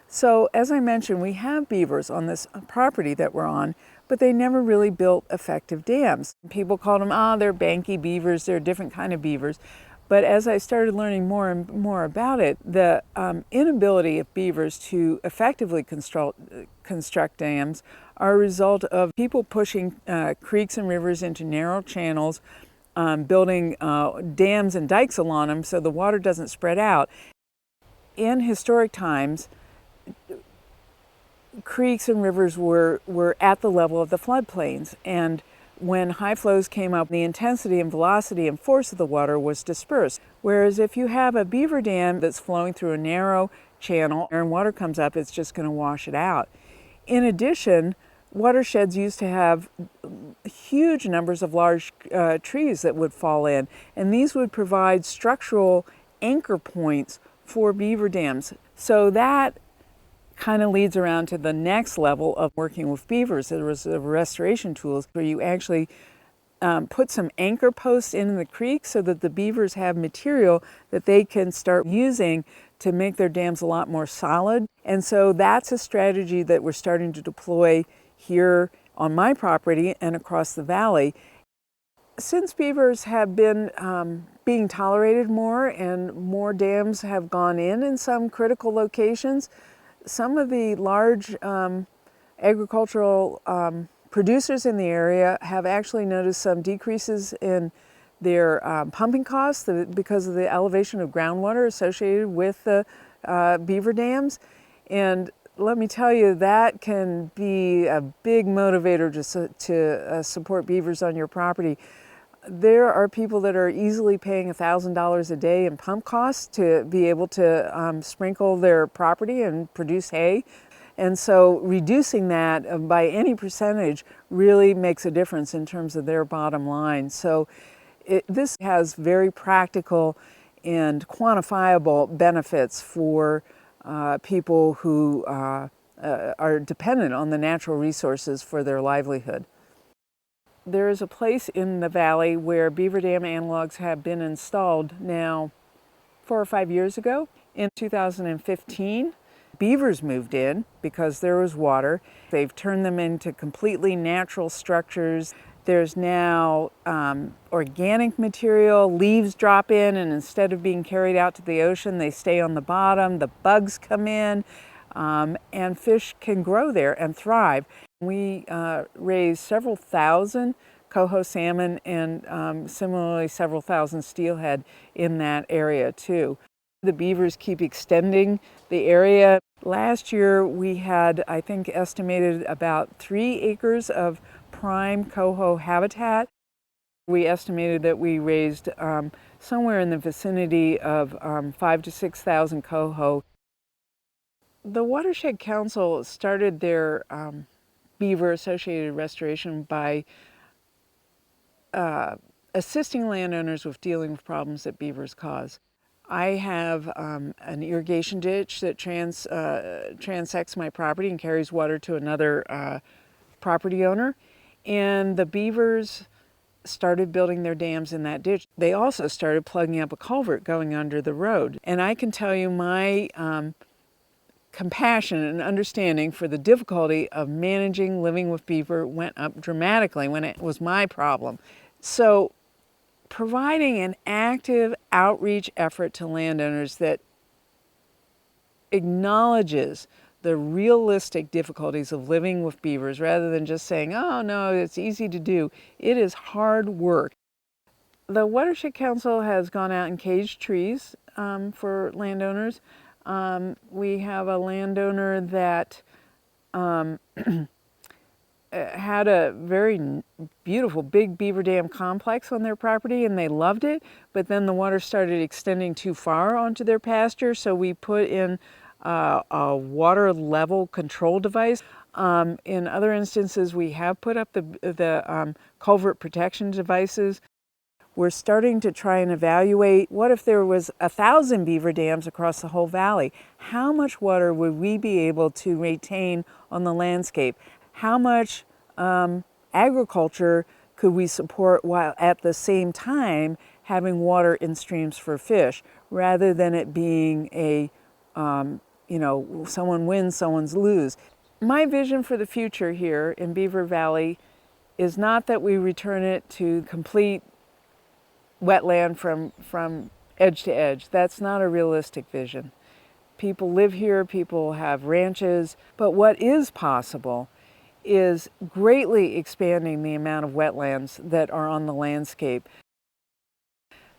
So as I mentioned, we have beavers on this property that we're on, but they never really built effective dams. People called them, they're banky beavers, they're a different kind of beavers. But as I started learning more and more about it, the inability of beavers to effectively construct dams are a result of people pushing creeks and rivers into narrow channels, building dams and dikes along them so the water doesn't spread out. In historic times, creeks and rivers were at the level of the floodplains, and when high flows came up, the intensity and velocity and force of the water was dispersed. Whereas if you have a beaver dam that's flowing through a narrow channel and water comes up, it's just going to wash it out. In addition, watersheds used to have huge numbers of large trees that would fall in, and these would provide structural anchor points for beaver dams. So that kind of leads around to the next level of working with beavers. There was restoration tools where you actually put some anchor posts in the creek so that the beavers have material that they can start using to make their dams a lot more solid. And so that's a strategy that we're starting to deploy here on my property and across the valley. Since beavers have been being tolerated more and more dams have gone in some critical locations, some of the large agricultural producers in the area have actually noticed some decreases in their pumping costs because of the elevation of groundwater associated with the beaver dams. And let me tell you, that can be a big motivator to support beavers on your property. There are people that are easily paying $1,000 a day in pump costs to be able to sprinkle their property and produce hay. And so reducing that by any percentage really makes a difference in terms of their bottom line. So this has very practical and quantifiable benefits for people who are dependent on the natural resources for their livelihood. There is a place in the valley where beaver dam analogs have been installed now 4 or 5 years ago. In 2015, beavers moved in because there was water. They've turned them into completely natural structures. There's now organic material. Leaves drop in, and instead of being carried out to the ocean, they stay on the bottom. The bugs come in, and fish can grow there and thrive. We raise several thousand coho salmon and similarly several thousand steelhead in that area too. The beavers keep extending the area. Last year we had, I think, estimated about 3 acres of prime coho habitat. We estimated that we raised somewhere in the vicinity of 5,000 to 6,000 coho. The Watershed Council started their beaver-associated restoration by assisting landowners with dealing with problems that beavers cause. I have an irrigation ditch that transects my property and carries water to another property owner, and the beavers started building their dams in that ditch. They also started plugging up a culvert going under the road, and I can tell you my compassion and understanding for the difficulty of managing living with beaver went up dramatically when it was my problem. So providing an active outreach effort to landowners that acknowledges the realistic difficulties of living with beavers rather than just saying, oh no, it's easy to do. It is hard work. The Watershed Council has gone out and caged trees for landowners. We have a landowner that had a very beautiful big beaver dam complex on their property and they loved it, but then the water started extending too far onto their pasture, so we put in a water level control device. In other instances, we have put up the culvert protection devices. We're starting to try and evaluate, what if there was 1,000 beaver dams across the whole valley? How much water would we be able to retain on the landscape? how much agriculture could we support while at the same time having water in streams for fish, rather than it being a, you know, someone wins, someone's lose. My vision for the future here in Beaver Valley is not that we return it to complete wetland from edge to edge. That's not a realistic vision. People live here, people have ranches, but what is possible is greatly expanding the amount of wetlands that are on the landscape.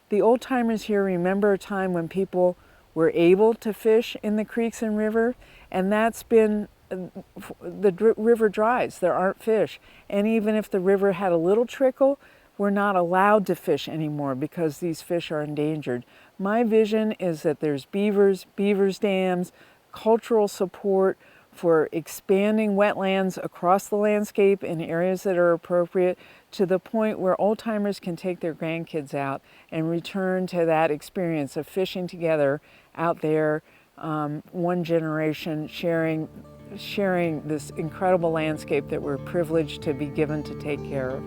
The old timers here remember a time when people were able to fish in the creeks and river, and that's been, the river dries, there aren't fish. And even if the river had a little trickle, we're not allowed to fish anymore because these fish are endangered. My vision is that there's beavers dams, cultural support for expanding wetlands across the landscape in areas that are appropriate, to the point where old timers can take their grandkids out and return to that experience of fishing together out there, one generation sharing this incredible landscape that we're privileged to be given to take care of.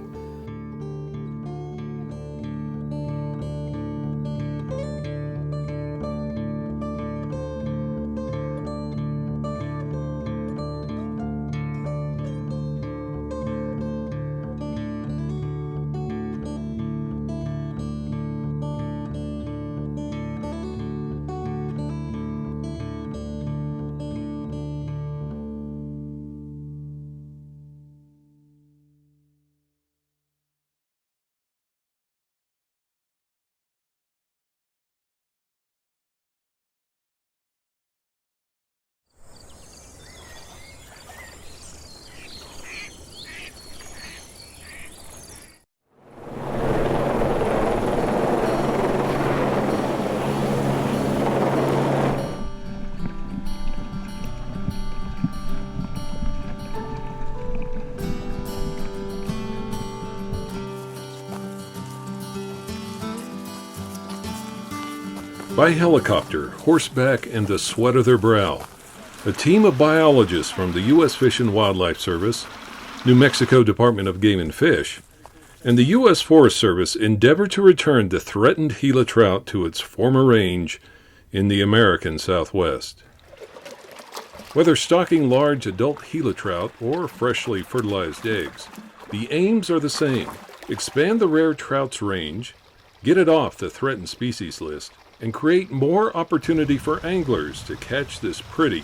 By helicopter, horseback, and the sweat of their brow, a team of biologists from the U.S. Fish and Wildlife Service, New Mexico Department of Game and Fish, and the U.S. Forest Service endeavor to return the threatened Gila trout to its former range in the American Southwest. Whether stocking large adult Gila trout or freshly fertilized eggs, the aims are the same: expand the rare trout's range, get it off the threatened species list, and create more opportunity for anglers to catch this pretty,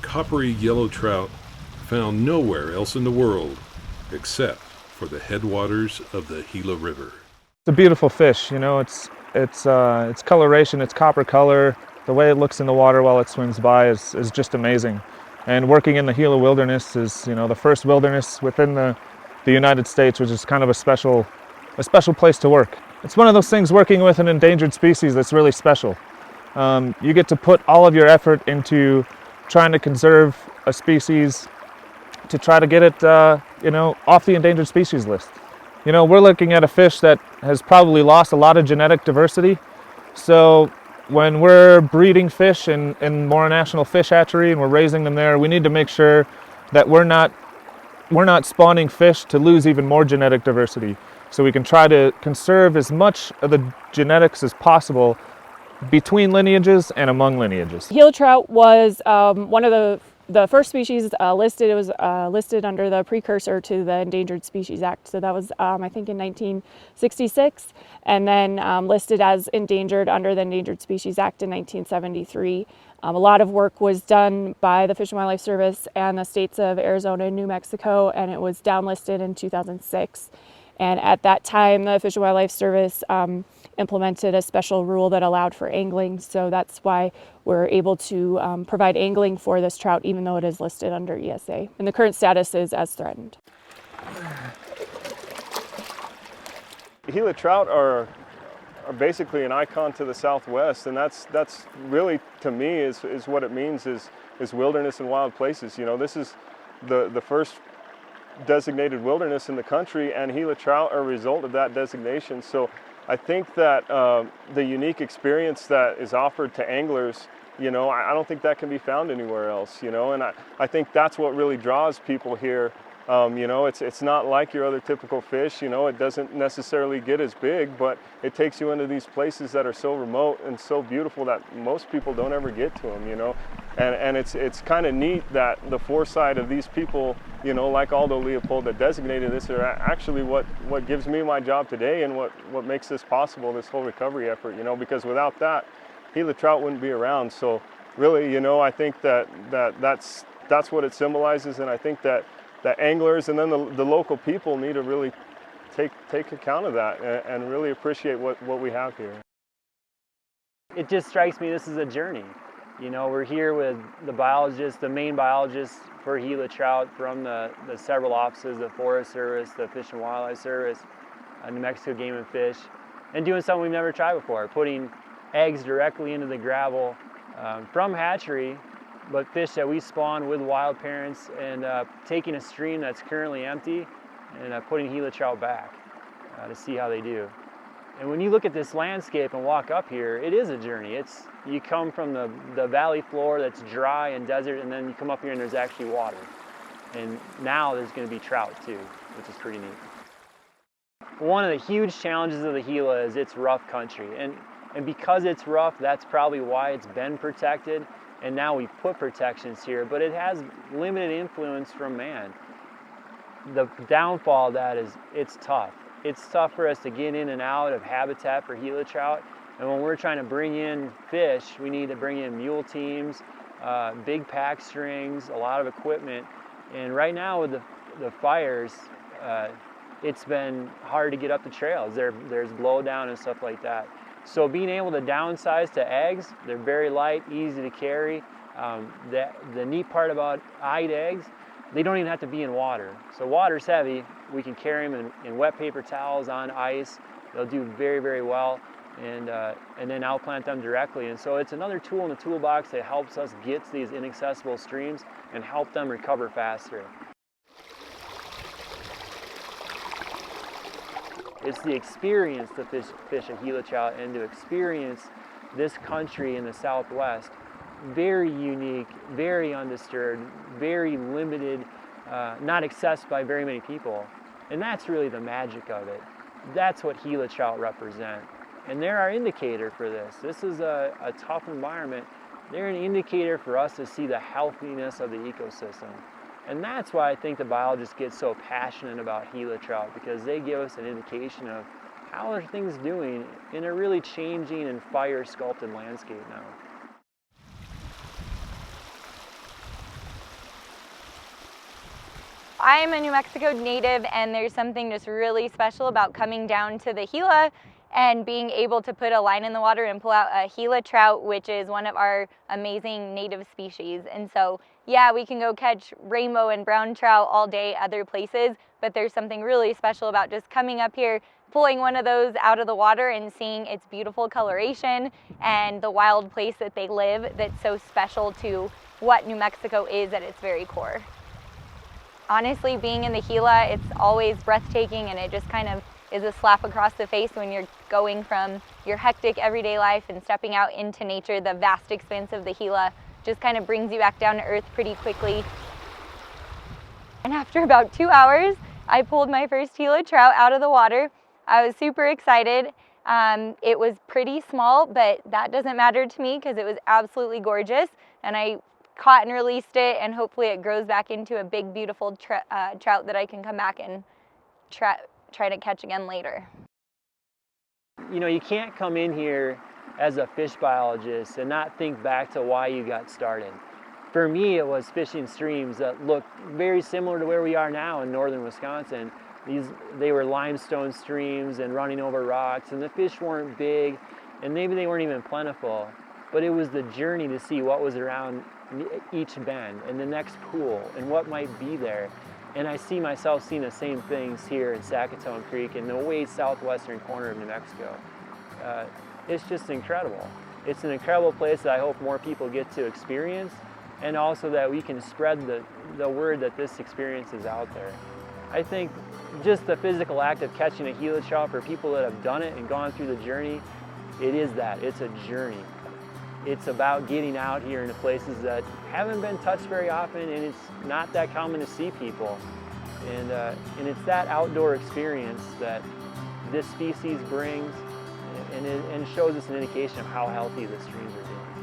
coppery yellow trout found nowhere else in the world except for the headwaters of the Gila River. It's a beautiful fish, you know, its coloration, its copper color, the way it looks in the water while it swims by is just amazing. And working in the Gila wilderness is, you know, the first wilderness within the United States, which is kind of a special place to work. It's one of those things, working with an endangered species, that's really special. You get to put all of your effort into trying to conserve a species to try to get it, you know, off the endangered species list. You know, we're looking at a fish that has probably lost a lot of genetic diversity. So when we're breeding fish in Mora National Fish Hatchery and we're raising them there, we need to make sure that we're not spawning fish to lose even more genetic diversity. So we can try to conserve as much of the genetics as possible between lineages and among lineages. Gila trout was one of the first species listed. It was listed under the precursor to the Endangered Species Act. So that was, I think, in 1966, and then listed as endangered under the Endangered Species Act in 1973. A lot of work was done by the Fish and Wildlife Service and the states of Arizona and New Mexico, and it was downlisted in 2006. And at that time, the Fish and Wildlife Service implemented a special rule that allowed for angling. So that's why we're able to provide angling for this trout, even though it is listed under ESA. And the current status is as threatened. Gila trout are basically an icon to the Southwest, and that's really, to me, is what it means is wilderness and wild places. You know, this is the first designated wilderness in the country, and Gila trout are a result of that designation. So I think that the unique experience that is offered to anglers, you know, I don't think that can be found anywhere else, you know, and I think that's what really draws people here You know, it's not like your other typical fish. You know, it doesn't necessarily get as big, but it takes you into these places that are so remote and so beautiful that most people don't ever get to them, you know. And it's kind of neat that the foresight of these people, you know, like Aldo Leopold, that designated this, are actually what gives me my job today and what makes this possible, this whole recovery effort, you know, because without that, Gila trout wouldn't be around. So really, you know, I think that's what it symbolizes, and I think that anglers and then the local people need to really take account of that and really appreciate what we have here. It just strikes me this is a journey. You know, we're here with the biologists, the main biologists for Gila trout from the several offices, the Forest Service, the Fish and Wildlife Service, New Mexico Game and Fish, and doing something we've never tried before, putting eggs directly into the gravel from hatchery, but fish that we spawn with wild parents, and taking a stream that's currently empty and putting Gila trout back to see how they do. And when you look at this landscape and walk up here, it is a journey. You come from the valley floor that's dry and desert, and then you come up here and there's actually water. And now there's going to be trout too, which is pretty neat. One of the huge challenges of the Gila is it's rough country. And because it's rough, that's probably why it's been protected. And now we put protections here, but it has limited influence from man. The downfall of that is it's tough. It's tough for us to get in and out of habitat for Gila trout. And when we're trying to bring in fish, we need to bring in mule teams, big pack strings, a lot of equipment. And right now with the fires, it's been hard to get up the trails. There's blowdown and stuff like that. So being able to downsize to eggs, they're very light, easy to carry. The neat part about eyed eggs, they don't even have to be in water. So water's heavy. We can carry them in wet paper towels on ice. They'll do very, very well, and then outplant them directly. And so it's another tool in the toolbox that helps us get to these inaccessible streams and help them recover faster. It's the experience to fish a Gila trout and to experience this country in the Southwest. Very unique, very undisturbed, very limited, not accessed by very many people. And that's really the magic of it. That's what Gila trout represent. And they're our indicator for this. This is a tough environment. They're an indicator for us to see the healthiness of the ecosystem. And that's why I think the biologists get so passionate about Gila trout, because they give us an indication of how are things doing in a really changing and fire-sculpted landscape now. I'm a New Mexico native, and there's something just really special about coming down to the Gila and being able to put a line in the water and pull out a Gila trout, which is one of our amazing native species. And so, yeah, we can go catch rainbow and brown trout all day other places, but there's something really special about just coming up here, pulling one of those out of the water and seeing its beautiful coloration and the wild place that they live that's so special to what New Mexico is at its very core. Honestly, being in the Gila, it's always breathtaking, and it just kind of is a slap across the face when you're going from your hectic everyday life and stepping out into nature. The vast expanse of the Gila just kind of brings you back down to earth pretty quickly. And after about 2 hours, I pulled my first Gila trout out of the water. I was super excited. It was pretty small, but that doesn't matter to me because it was absolutely gorgeous. And I caught and released it, and hopefully it grows back into a big, beautiful trout that I can come back and try to catch again later. You know, you can't come in here as a fish biologist and not think back to why you got started. For me, it was fishing streams that look very similar to where we are now in northern Wisconsin. They were limestone streams and running over rocks, and the fish weren't big, and maybe they weren't even plentiful, but it was the journey to see what was around each bend and the next pool and what might be there. And I see myself seeing the same things here in Sackatone Creek in the way southwestern corner of New Mexico. It's just incredible. It's an incredible place that I hope more people get to experience, and also that we can spread the word that this experience is out there. I think just the physical act of catching a Gila trout, for people that have done it and gone through the journey, it is that. It's a journey. It's about getting out here into places that haven't been touched very often, and it's not that common to see people. And it's that outdoor experience that this species brings, and it shows us an indication of how healthy the streams are doing.